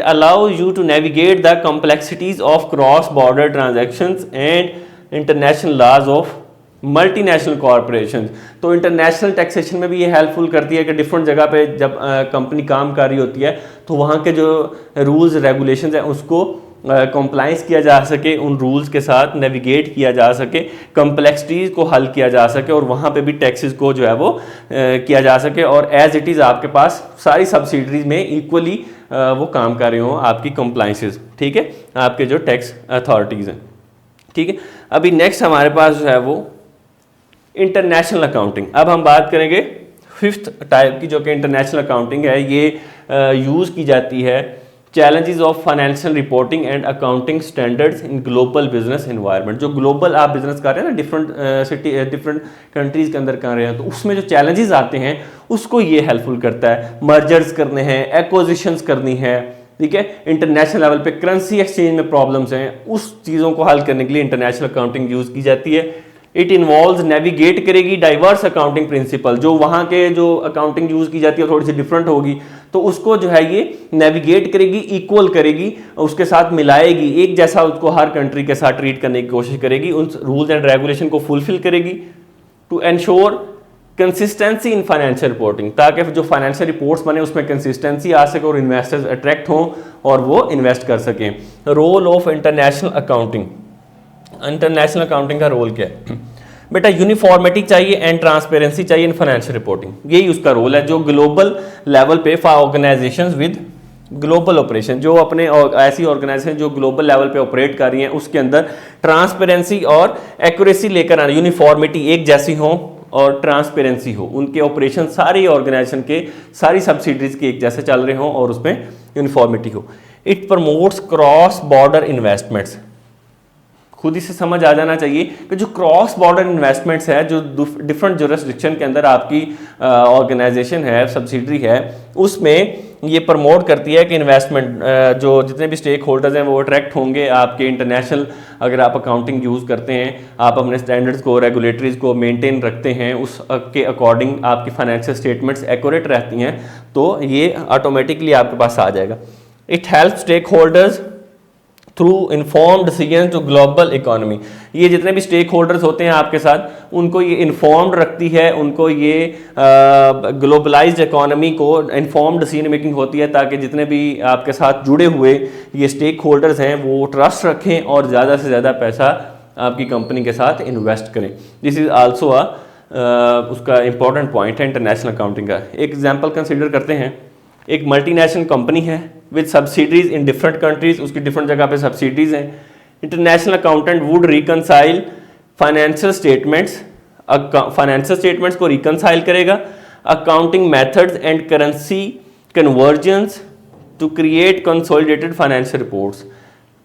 S1: allows you to navigate the complexities of cross border transactions and international laws of multinational corporation. तो इंटरनेशनल टैक्सेशन में भी ये हेल्पफुल करती है कि डिफरेंट जगह पे जब कंपनी काम कर रही होती है तो वहाँ के जो रूल्स रेगुलेशंस हैं उसको कंप्लाइंस किया जा सके, उन रूल्स के साथ नेविगेट किया जा सके, कम्प्लेक्सिटीज़ को हल किया जा सके, और वहाँ पे भी टैक्सेस को जो है वो किया जा सके, और एज इट इज़ आपके पास सारी सब्सिडरीज में इक्वली वो काम कर रहे हों आपकी कंप्लाइंसेस, ठीक है, आपके जो टैक्स अथॉरिटीज़ हैं, ठीक है। अभी नेक्स्ट हमारे पास जो है वो इंटरनेशनल अकाउंटिंग। अब हम बात करेंगे फिफ्थ टाइप की, जो कि इंटरनेशनल अकाउंटिंग है। ये यूज़ की जाती है challenges of financial reporting and accounting standards in global business environment. जो ग्लोबल आप बिजनेस कर रहे हैं ना, डिफरेंट कंट्रीज़ के अंदर कर रहे हैं, तो उसमें जो चैलेंजेस आते हैं उसको ये हेल्पफुल करता है। मर्जर्स करने हैं, एक्विजिशंस करनी है, ठीक है, इंटरनेशनल लेवल पे करेंसी एक्सचेंज में प्रॉब्लम्स हैं, उस चीज़ों को हल करने के लिए इंटरनेशनल अकाउंटिंग यूज़ की जाती है। इट इन्वॉल्व्स नेविगेट करेगी डाइवर्स अकाउंटिंग प्रिंसिपल, जो वहाँ के जो अकाउंटिंग यूज़ की जाती है थोड़ी सी डिफरेंट होगी, तो उसको जो है ये नेविगेट करेगी, इक्वल करेगी, उसके साथ मिलाएगी, एक जैसा उसको हर कंट्री के साथ ट्रीट करने की कोशिश करेगी, उन रूल्स एंड रेगुलेशन को फुलफिल करेगी to ensure consistency in financial reporting, ताकि जो फाइनेंशियल रिपोर्ट्स बने उसमें कंसिस्टेंसी आ सके और इन्वेस्टर्स अट्रैक्ट हों और वो इन्वेस्ट कर सकें। Role of international accounting, international accounting का रोल क्या है बेटा? यूनिफॉर्मिटी चाहिए एंड ट्रांसपेरेंसी चाहिए इन फाइनेंशियल रिपोर्टिंग, यही उसका रोल है। जो ग्लोबल लेवल पे for organisations with global operation, जो अपने ऐसी ऑर्गेनाइजेशन जो ग्लोबल लेवल पे ऑपरेट कर रही हैं उसके अंदर ट्रांसपेरेंसी और एक्यूरेसी लेकर आना, यूनिफॉर्मिटी एक जैसी हो और ट्रांसपेरेंसी हो, उनके ऑपरेशन सारी ऑर्गेनाइजेशन के सारी सब्सिडरीज के एक जैसे चल रहे हों और उसमें यूनिफॉर्मिटी हो। It promotes cross border investments, खुद ही से समझ आ जाना चाहिए कि जो क्रॉस बॉर्डर इन्वेस्टमेंट्स है, जो डिफरेंट जुरिस्डिक्शन के अंदर आपकी ऑर्गेनाइजेशन है, सब्सिडरी है, उसमें ये प्रमोट करती है कि इन्वेस्टमेंट जो जितने भी स्टेक होल्डर्स हैं वो अट्रैक्ट होंगे आपके इंटरनेशनल, अगर आप अकाउंटिंग यूज़ करते हैं, आप अपने स्टैंडर्ड्स को, रेगुलेटरीज को मेंटेन रखते हैं, उस के अकॉर्डिंग आपकी फाइनेंशियल स्टेटमेंट्स एक्यूरेट रहती हैं, तो ये ऑटोमेटिकली आपके पास आ जाएगा। It help stakeholders through inform decision to global economy, ये जितने भी स्टेक होल्डर्स होते हैं आपके साथ उनको ये इन्फॉर्म्ड रखती है, उनको ये ग्लोबलाइज्ड इकोनॉमी को इन्फॉर्म्ड डिसीजन मेकिंग होती है, ताकि जितने भी आपके साथ जुड़े हुए ये स्टेक होल्डर्स हैं वो ट्रस्ट रखें और ज़्यादा से ज़्यादा पैसा आपकी कंपनी के साथ इन्वेस्ट करें। दिस इज़ आल्सो उसका इंपॉर्टेंट पॉइंट है इंटरनेशनल अकाउंटिंग का। एक एग्जाम्पल कंसिडर करते हैं, एक मल्टीनेशनल कंपनी है with subsidies in different countries, उसकी डिफरेंट जगह पे सब्सिडीज हैं। International accountant would reconcile financial statements को रिकनसाइल करेगा, accounting methods and currency convergence to create consolidated financial reports.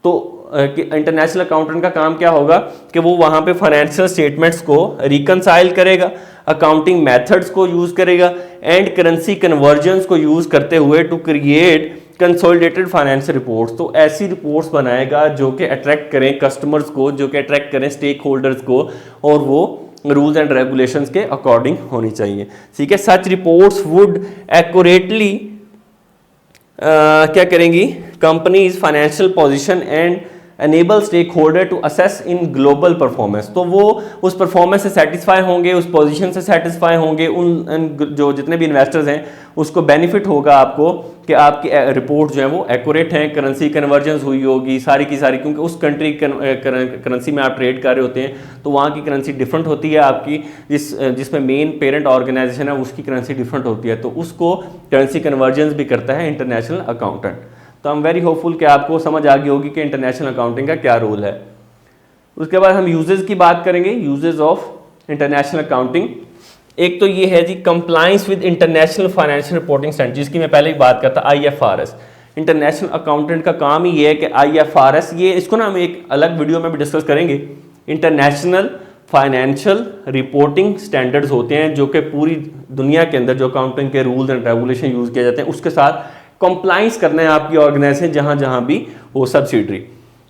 S1: तो इंटरनेशनल अकाउंटेंट का काम क्या होगा कि वो वहाँ पे फाइनेंशियल स्टेटमेंट्स को रिकनसाइल करेगा, अकाउंटिंग मेथड्स को यूज़ करेगा एंड करेंसी कन्वर्जेंस को यूज़ करते हुए to create consolidated financial reports. तो ऐसी रिपोर्ट्स बनाएगा जो कि अट्रैक्ट करें कस्टमर्स को, जो कि अट्रैक्ट करें स्टेक होल्डर्स को, और वो रूल्स एंड रेगुलेशंस के अकॉर्डिंग होनी चाहिए। ठीक है, सच रिपोर्ट्स वुड एक्यूरेटली क्या करेंगी, companies financial position and enable stakeholder to assess in global performance. तो वो उस परफॉर्मेंस से सेटिस्फाई होंगे, उस पोजीशन से सेटिस्फाई होंगे, उन जो जितने भी इन्वेस्टर्स हैं उसको बेनिफिट होगा आपको कि आपकी रिपोर्ट जो है वो एक्यूरेट हैं, करेंसी कन्वर्जेंस हुई होगी सारी की सारी, क्योंकि उस कंट्री करेंसी में आप ट्रेड कर रहे होते हैं तो वहाँ की करेंसी डिफरेंट होती है, आपकी जिसमें मेन पेरेंट ऑर्गेनाइजेशन है उसकी करेंसी डिफरेंट होती है, तो उसको करेंसी कन्वर्जेंस भी करता है इंटरनेशनल अकाउंटेंट। तो आई एम वेरी होपफुल कि आपको समझ आ गई होगी कि इंटरनेशनल अकाउंटिंग का क्या रोल है। उसके बाद हम यूजेस की बात करेंगे, यूजेस ऑफ इंटरनेशनल अकाउंटिंग। एक तो ये है जी compliance with international financial reporting standard, जिसकी मैं पहले ही बात करता, IFRS। इंटरनेशनल अकाउंटेंट का काम ही ये है कि IFRS, ये इसको ना हम एक अलग वीडियो में भी डिस्कस करेंगे। इंटरनेशनल फाइनेंशियल रिपोर्टिंग स्टैंडर्ड्स होते हैं जो कि पूरी दुनिया के अंदर जो अकाउंटिंग के रूल्स एंड रेगुलेशन यूज किए जाते हैं उसके साथ कंप्लाइंस करना है आपकी ऑर्गेनाइजेशन जहां जहां भी हो सब्सिडरी।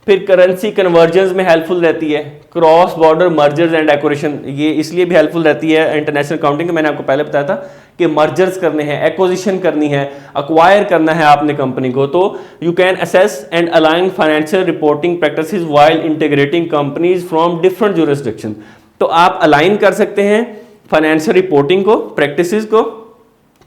S1: फिर करेंसी कन्वर्जेंस में हेल्पफुल रहती है, cross border mergers and acquisition, ये इसलिए भी हेल्पफुल रहती है इंटरनेशनल अकाउंटिंग, मैंने आपको पहले बताया था कि मर्जर्स करने हैं, एक्विजिशन करनी है, अक्वायर करना है आपने कंपनी को, तो you can assess and align financial reporting practices while integrating companies from different jurisdiction. तो आप अलाइन कर सकते हैं फाइनेंशियल रिपोर्टिंग को, प्रैक्टिसेस को,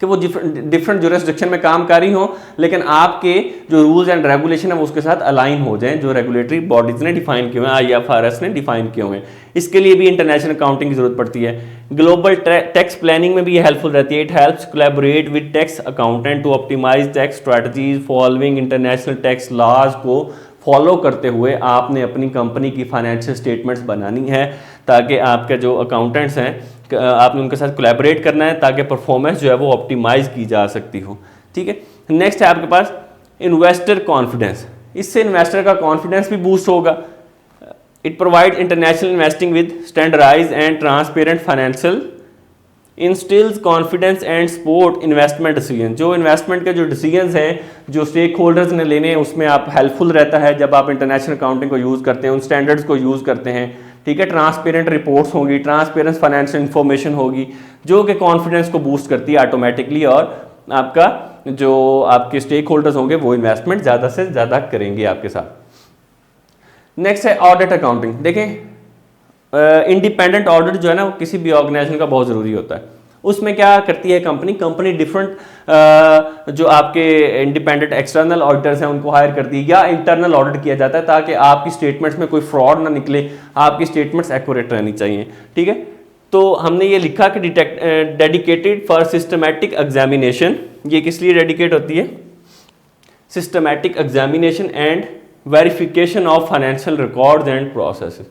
S1: कि वो डिफरेंट जुरिस्डिक्शन में काम कर रही हो, लेकिन आपके जो रूल्स एंड रेगुलेशन है वो उसके साथ अलाइन हो जाएं जो रेगुलेटरी बॉडीज ने डिफाइन किए हुए हैं, IFRS ने डिफाइन किए हुए हैं। इसके लिए भी इंटरनेशनल अकाउंटिंग की जरूरत पड़ती है। ग्लोबल टैक्स प्लानिंग में भी ये हेल्पफुल रहती है। It helps collaborate with tax accountant to optimise tax strategies following international tax laws को फॉलो करते हुए आपने अपनी कंपनी की फाइनेंशियल स्टेटमेंट्स बनानी है, ताकि आपके जो अकाउंटेंट्स हैं आपने उनके साथ कोलैबोरेट करना है ताकि परफॉर्मेंस जो है वो ऑप्टिमाइज की जा सकती हो। ठीक है, नेक्स्ट है आपके पास इन्वेस्टर कॉन्फिडेंस। इससे इन्वेस्टर का कॉन्फिडेंस भी बूस्ट होगा। It provide international investing with standardise and transparent financial instils confidence and support investment decision. जो इन्वेस्टमेंट के जो डिसीजंस हैं जो स्टेक होल्डर्स ने लेने हैं उसमें आप हेल्पफुल रहता है जब आप इंटरनेशनल अकाउंटिंग को यूज़ करते हैं, उन स्टैंडर्ड्स को यूज़ करते हैं। ठीक है, ट्रांसपेरेंट रिपोर्ट्स होंगी, ट्रांसपेरेंट फाइनेंशियल इंफॉर्मेशन होगी जो कि कॉन्फिडेंस को बूस्ट करती है ऑटोमेटिकली, और आपका जो आपके स्टेक होल्डर्स होंगे वो इन्वेस्टमेंट ज़्यादा से ज़्यादा करेंगे आपके साथ। नेक्स्ट है ऑडिट अकाउंटिंग। देखें इंडिपेंडेंट ऑडिट जो है ना वो किसी भी ऑर्गेनाइजेशन का बहुत ज़रूरी होता है। उसमें क्या करती है कंपनी डिफरेंट जो आपके इंडिपेंडेंट एक्सटर्नल ऑडिटर्स हैं उनको हायर करती है या इंटरनल ऑडिट किया जाता है ताकि आपकी स्टेटमेंट्स में कोई फ्रॉड ना निकले, आपकी स्टेटमेंट्स एक्यूरेट रहनी चाहिए। ठीक है, तो हमने ये लिखा कि डेडिकेटेड फॉर सिस्टमैटिक एग्जामिनेशन। ये किस लिए डेडिकेट होती है? Systematic examination and verification of financial records and process.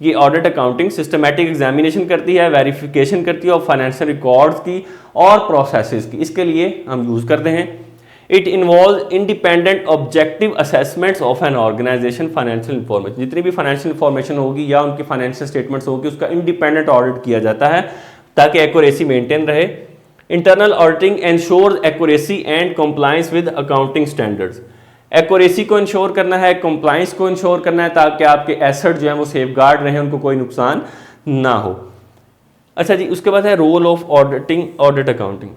S1: ये ऑडिट अकाउंटिंग सिस्टमैटिक एग्जामिनेशन करती है, वेरिफिकेशन करती है और फाइनेंशियल रिकॉर्ड्स की और प्रोसेसेस की, इसके लिए हम यूज़ करते हैं। It involve independent objective assessments of an organisation financial information. जितनी भी फाइनेंशियल इंफॉर्मेशन होगी या उनकी फाइनेंशियल स्टेटमेंट्स होगी उसका इंडिपेंडेंट ऑडिट किया जाता है ताकि एक्यूरेसी मेंटेन रहे। Internal auditing ensures accuracy and compliance with accounting standards. Accuracy को इंश्योर करना है, कंप्लायंस को इंश्योर करना है ताकि आपके एसेट जो है वो सेफगार्ड रहें, उनको कोई नुकसान ना हो। अच्छा जी, उसके बाद है role of audit accounting.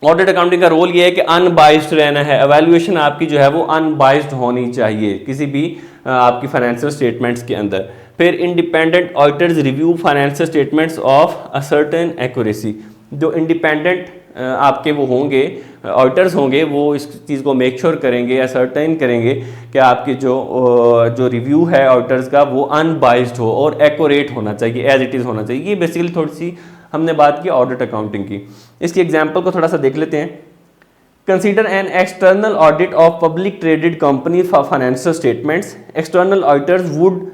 S1: Audit accounting का रोल ये है कि अनबाइस्ड रहना है। एवेल्युएशन आपकी जो है वो अनबाइस्ड होनी चाहिए किसी भी आपकी फाइनेंशियल स्टेटमेंट्स के अंदर। फिर independent auditors review financial statements of a certain accuracy. जो इंडिपेंडेंट आपके वो होंगे ऑडिटर्स होंगे वो इस चीज़ को मेक श्योर करेंगे या सर्टेन करेंगे कि आपके जो रिव्यू है ऑडिटर्स का वो अनबाइस्ड हो और एक्यूरेट होना चाहिए, एज इट इज़ होना चाहिए। ये बेसिकली थोड़ी सी हमने बात की ऑडिट अकाउंटिंग की। इसकी एग्जांपल को थोड़ा सा देख लेते हैं। Consider an external audit of public traded company for financial statements. External auditors would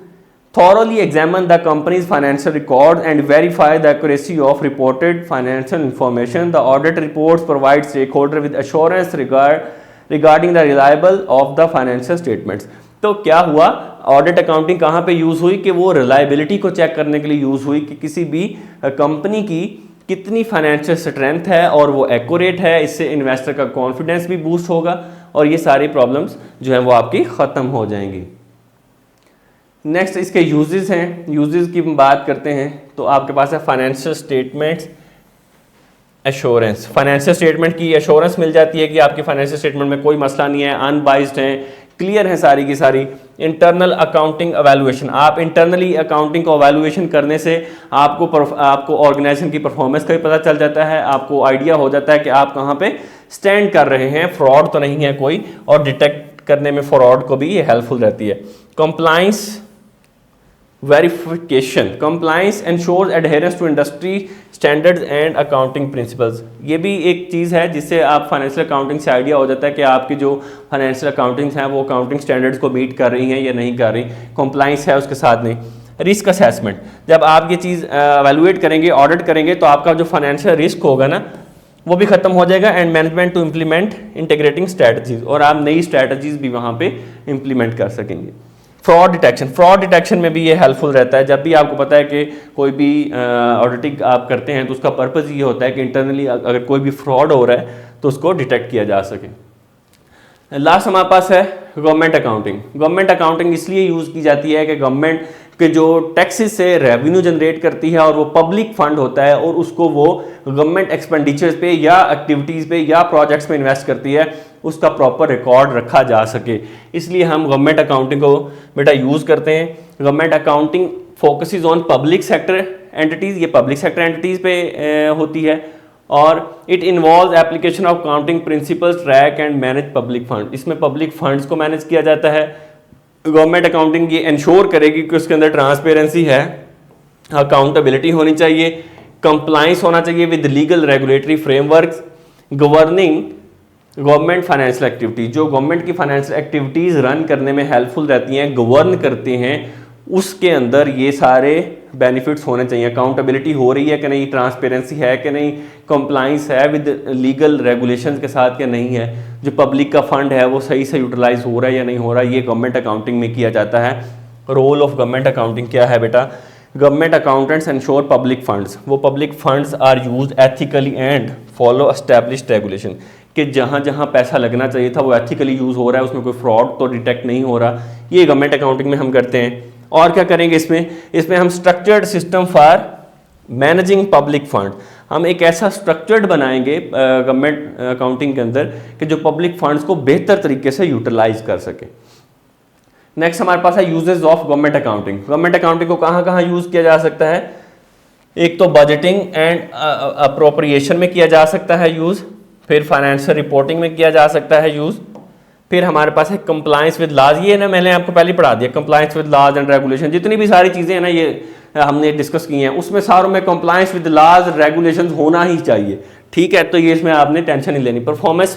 S1: thoroughly examine the company's financial records and verify the accuracy of reported financial information. The audit reports provide stakeholder with assurance regarding the reliable of the financial statements. तो क्या हुआ, ऑडिट अकाउंटिंग कहाँ पे यूज़ हुई कि वो रिलायबिलिटी को चेक करने के लिए यूज़ हुई कि किसी भी कंपनी की कितनी फाइनेंशियल स्ट्रेंथ है और वो एक्यूरेट है। इससे इन्वेस्टर का कॉन्फिडेंस भी बूस्ट होगा और ये सारी प्रॉब्लम्स जो हैं वो आपकी ख़त्म हो जाएंगी। नेक्स्ट इसके यूजेस हैं, यूजेस की बात करते हैं तो आपके पास है financial statements assurance. Financial statement की एश्योरेंस मिल जाती है कि आपके फाइनेंशियल स्टेटमेंट में कोई मसला नहीं है, अनबाइज्ड हैं, क्लियर है सारी की सारी। इंटरनल अकाउंटिंग एवेल्युएशन, आप इंटरनली अकाउंटिंग को एवेल्युएशन करने से आपको ऑर्गेनाइजेशन की परफॉर्मेंस का भी पता चल जाता है, आपको आइडिया हो जाता है कि आप कहाँ पे स्टैंड कर रहे हैं, फ्रॉड तो नहीं है कोई, और डिटेक्ट करने में फ्रॉड को भी ये हेल्पफुल रहती है। Compliance verification, compliance ensures adherence to industry standards and accounting principles. ये भी एक चीज़ है जिससे आप फाइनेंशियल अकाउंटिंग से आइडिया हो जाता है कि आपकी जो फाइनेंशियल अकाउंटिंग्स हैं वो अकाउंटिंग स्टैंडर्ड्स को मीट कर रही हैं या नहीं कर रही, कंप्लाइंस है उसके साथ नहीं। रिस्क असेसमेंट, जब आप ये चीज़ एवेलुएट करेंगे, ऑडिट करेंगे, तो आपका जो फाइनेंशियल रिस्क होगा ना वो भी खत्म हो जाएगा। And management to implement integrating strategies, और आप नई स्ट्रैटेजीज भी वहाँ पे इम्प्लीमेंट कर सकेंगे। फ्रॉड डिटेक्शन, फ्रॉड डिटेक्शन में भी ये हेल्पफुल रहता है। जब भी आपको पता है कि कोई भी ऑडिटिंग आप करते हैं तो उसका पर्पज़ ये होता है कि इंटरनली अगर कोई भी फ्रॉड हो रहा है तो उसको डिटेक्ट किया जा सके। लास्ट हमारे पास है गवर्नमेंट अकाउंटिंग। गवर्नमेंट अकाउंटिंग इसलिए यूज़ की जाती है कि गवर्नमेंट के जो टैक्सेस से रेवेन्यू जनरेट करती है और वो पब्लिक फंड होता है और उसको वो गवर्नमेंट एक्सपेंडिचर्स पे या एक्टिविटीज़ पे या प्रोजेक्ट्स पे इन्वेस्ट करती है, उसका प्रॉपर रिकॉर्ड रखा जा सके। इसलिए हम गवर्नमेंट अकाउंटिंग को बेटा यूज़ करते हैं। Government accounting focuses on public sector entities, ये पब्लिक सेक्टर एंटिटीज़ पे होती है, और it involve application of accounting principles, track and manage public fund. इसमें पब्लिक फंड्स को मैनेज किया जाता है। गवर्नमेंट अकाउंटिंग ये इंश्योर करेगी कि उसके अंदर ट्रांसपेरेंसी है, अकाउंटेबिलिटी होनी चाहिए, कंप्लाइंस होना चाहिए with legal regulatory frameworks, governing government financial activities, जो गवर्नमेंट की फाइनेंशियल एक्टिविटीज़ रन करने में हेल्पफुल रहती हैं, गवर्न करते हैं, उसके अंदर ये सारे बेनिफिट्स होने चाहिए। अकाउंटेबिलिटी हो रही है कि नहीं, ट्रांसपेरेंसी है कि नहीं, कंप्लाइंस है विद लीगल रेगुलेशंस के साथ कि नहीं है, जो पब्लिक का फंड है वो सही से यूटिलाइज हो रहा है या नहीं हो रहा है, ये गवर्नमेंट अकाउंटिंग में किया जाता है। रोल ऑफ गवर्नमेंट अकाउंटिंग क्या है बेटा? Government accountants ensure public funds, वो public funds are use ethically and follow established regulation, कि जहाँ जहाँ पैसा लगना चाहिए था वो एथिकली यूज़ हो रहा है, उसमें कोई फ्रॉड तो डिटेक्ट नहीं हो रहा, ये गवर्नमेंट अकाउंटिंग में हम करते हैं। और क्या करेंगे इसमें हम structured system for managing public fund, हम एक ऐसा स्ट्रक्चर्ड बनाएंगे गवर्नमेंट अकाउंटिंग के अंदर कि जो पब्लिक फंड्स को बेहतर तरीके से यूटिलाइज कर सके। नेक्स्ट हमारे पास है uses of government accounting. Government accounting को कहाँ कहाँ यूज़ किया जा सकता है? एक तो बजटिंग एंड अप्रोप्रिएशन में किया जा सकता है यूज़, फिर फाइनेंशियल रिपोर्टिंग में किया जा सकता है यूज़, फिर हमारे पास है कंप्लायंस विद लॉज। ये ना मैंने आपको पहले पढ़ा दिया, compliance with laws and regulation, जितनी भी सारी चीज़ें हैं ना ये हमने डिस्कस की हैं, उसमें सारों में कंप्लायंस विद लॉज रेगुलेशंस होना ही चाहिए, ठीक है? तो ये इसमें आपने टेंशन नहीं लेनी। परफॉर्मेंस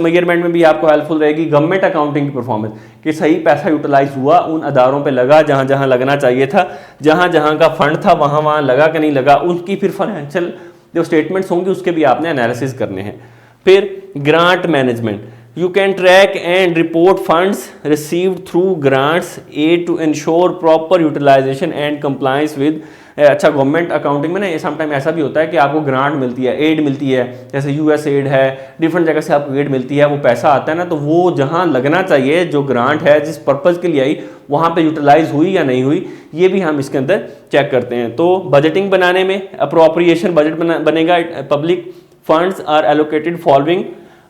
S1: मेजरमेंट में भी आपको हेल्पफुल रहेगी गवर्नमेंट अकाउंटिंग की परफॉर्मेंस, कि सही पैसा यूटिलाइज हुआ, उन अदारों पे लगा जहाँ जहाँ लगना चाहिए था, जहाँ जहाँ का फंड था वहाँ वहाँ लगा कि नहीं लगा, उनकी फिर फाइनेंशियल जो स्टेटमेंट्स होंगे उसके भी आपने एनालिसिस करने हैं। फिर grant management, you can track and report funds received through grants aid to ensure proper utilization and compliance with अच्छा गवर्नमेंट अकाउंटिंग में ना ये समटाइम ऐसा भी होता है कि आपको ग्रांट मिलती है, एड मिलती है, जैसे यूएस एड है, डिफरेंट जगह से आपको एड मिलती है, वो पैसा आता है ना, तो वो जहाँ लगना चाहिए, जो ग्रांट है जिस पर्पज़ के लिए आई वहाँ पे यूटिलाइज हुई या नहीं हुई, ये भी हम इसके अंदर चेक करते हैं। तो बजटिंग बनाने में अप्रोप्रिएशन बजट बनेगा, public funds are allocated following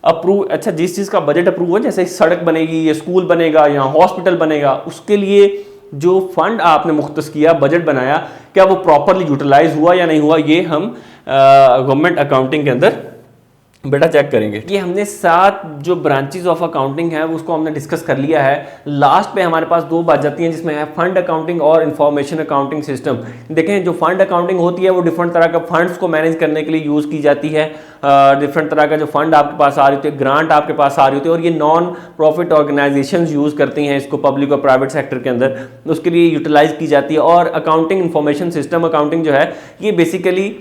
S1: approve. अच्छा, जिस चीज़ का बजट अप्रूव हो, जैसे सड़क बनेगी या स्कूल बनेगा या हॉस्पिटल बनेगा, उसके लिए जो फंड आपने मुख्तस किया, बजट बनाया, क्या वो प्रॉपरली यूटिलाइज हुआ या नहीं हुआ, ये हम गवर्नमेंट अकाउंटिंग के अंदर बेटा चेक करेंगे। ये हमने 7 जो ब्रांचेस ऑफ अकाउंटिंग है उसको हमने डिस्कस कर लिया है। लास्ट पे हमारे पास 2 बात जाती हैं जिसमें है फंड अकाउंटिंग और इंफॉर्मेशन अकाउंटिंग सिस्टम। देखें, जो फंड अकाउंटिंग होती है वो डिफरेंट तरह का फंड्स को मैनेज करने के लिए यूज़ की जाती है। डिफरेंट तरह का जो फंड आपके पास आ रही होती है, ग्रांट आपके पास आ रही होती है, और ये नॉन प्रॉफिट ऑर्गेनाइजेशंस यूज़ करती हैं इसको पब्लिक और प्राइवेट सेक्टर के अंदर, उसके लिए यूटिलाइज की जाती है। और अकाउंटिंग इंफॉर्मेशन सिस्टम अकाउंटिंग जो है ये बेसिकली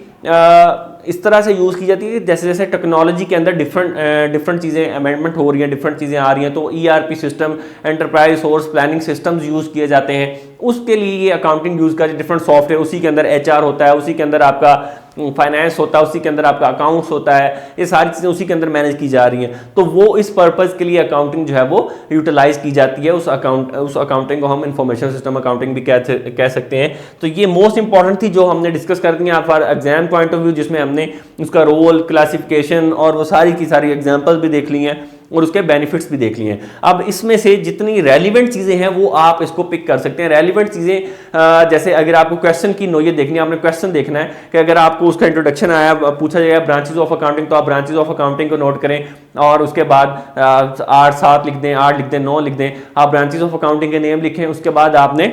S1: इस तरह से यूज़ की जाती है जैसे जैसे टेक्नोलॉजी के अंदर डिफरेंट चीज़ें अमेंडमेंट हो रही हैं, डिफरेंट चीज़ें आ रही हैं, तो ERP system, enterprise source planning systems use किए जाते हैं, उसके लिए ये अकाउंटिंग यूज कर डिफरेंट सॉफ्टवेयर, उसी के अंदर HR होता है, उसी के अंदर आपका फाइनेंस होता है, उसी के अंदर आपका अकाउंट्स होता है, ये सारी चीज़ें उसी के अंदर मैनेज की जा रही हैं। तो वो इस पर्पज़ के लिए अकाउंटिंग जो है वो यूटिलाइज की जाती है। उस अकाउंटिंग को हम इंफॉर्मेशन सिस्टम अकाउंटिंग भी कह सकते हैं। तो ये मोस्ट इंपॉर्टेंट थी जो हमने डिस्कस कर दी for exam point of view, जिसमें हमने उसका रोल, क्लासिफिकेशन और वो सारी की सारी एग्जाम्पल भी देख ली हैं और उसके बेनिफिट्स भी देख लिए हैं। अब इसमें से जितनी रेलिवेंट चीज़ें हैं वो आप इसको पिक कर सकते हैं। रेलिवेंट चीज़ें जैसे अगर आपको क्वेश्चन की नोयत देखनी है, आपने क्वेश्चन देखना है कि अगर आपको उसका इंट्रोडक्शन आया, पूछा जाएगा ब्रांचेज ऑफ अकाउंटिंग, तो आप ब्रांचेज ऑफ अकाउंटिंग को नोट करें और उसके बाद 8 7 लिख दें, 8 लिख दें, 9 लिख दें, आप ब्रांचेज ऑफ अकाउंटिंग के नेम लिखें। उसके बाद आपने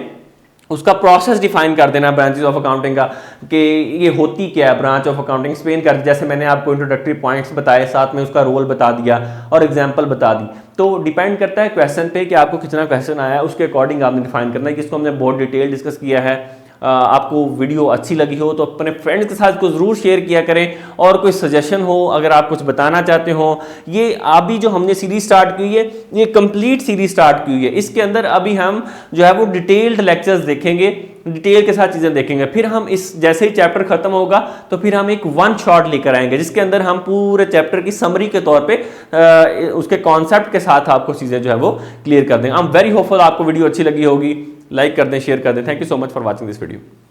S1: उसका प्रोसेस डिफाइन कर देना ब्रांचेज ऑफ अकाउंटिंग का कि ये होती क्या है ब्रांच ऑफ अकाउंटिंग, एक्सप्लेन कर, जैसे मैंने आपको इंट्रोडक्टरी पॉइंट्स बताए, साथ में उसका रोल बता दिया और एग्जांपल बता दी। तो डिपेंड करता है क्वेश्चन पे कि आपको कितना क्वेश्चन आया है, उसके अकॉर्डिंग आपने डिफाइन करना है। जिसको हमने बहुत डिटेल डिस्कस किया है। आपको वीडियो अच्छी लगी हो तो अपने फ्रेंड्स के साथ को ज़रूर शेयर किया करें, और कोई सजेशन हो, अगर आप कुछ बताना चाहते हो। ये अभी जो हमने सीरीज स्टार्ट की है, ये कंप्लीट सीरीज स्टार्ट की हुई है। इसके अंदर अभी हम जो है वो डिटेल्ड लेक्चर्स देखेंगे, डिटेल के साथ चीज़ें देखेंगे। फिर हम इस जैसे ही चैप्टर खत्म होगा तो फिर हम एक वन शॉट लेकर आएंगे जिसके अंदर हम पूरे चैप्टर की समरी के तौर पे उसके कॉन्सेप्ट के साथ आपको चीज़ें जो है वो क्लियर कर देंगे। आई एम वेरी होपफुल आपको वीडियो अच्छी लगी होगी। लाइक कर दें, शेयर कर दें। Thank you so much for watching this video.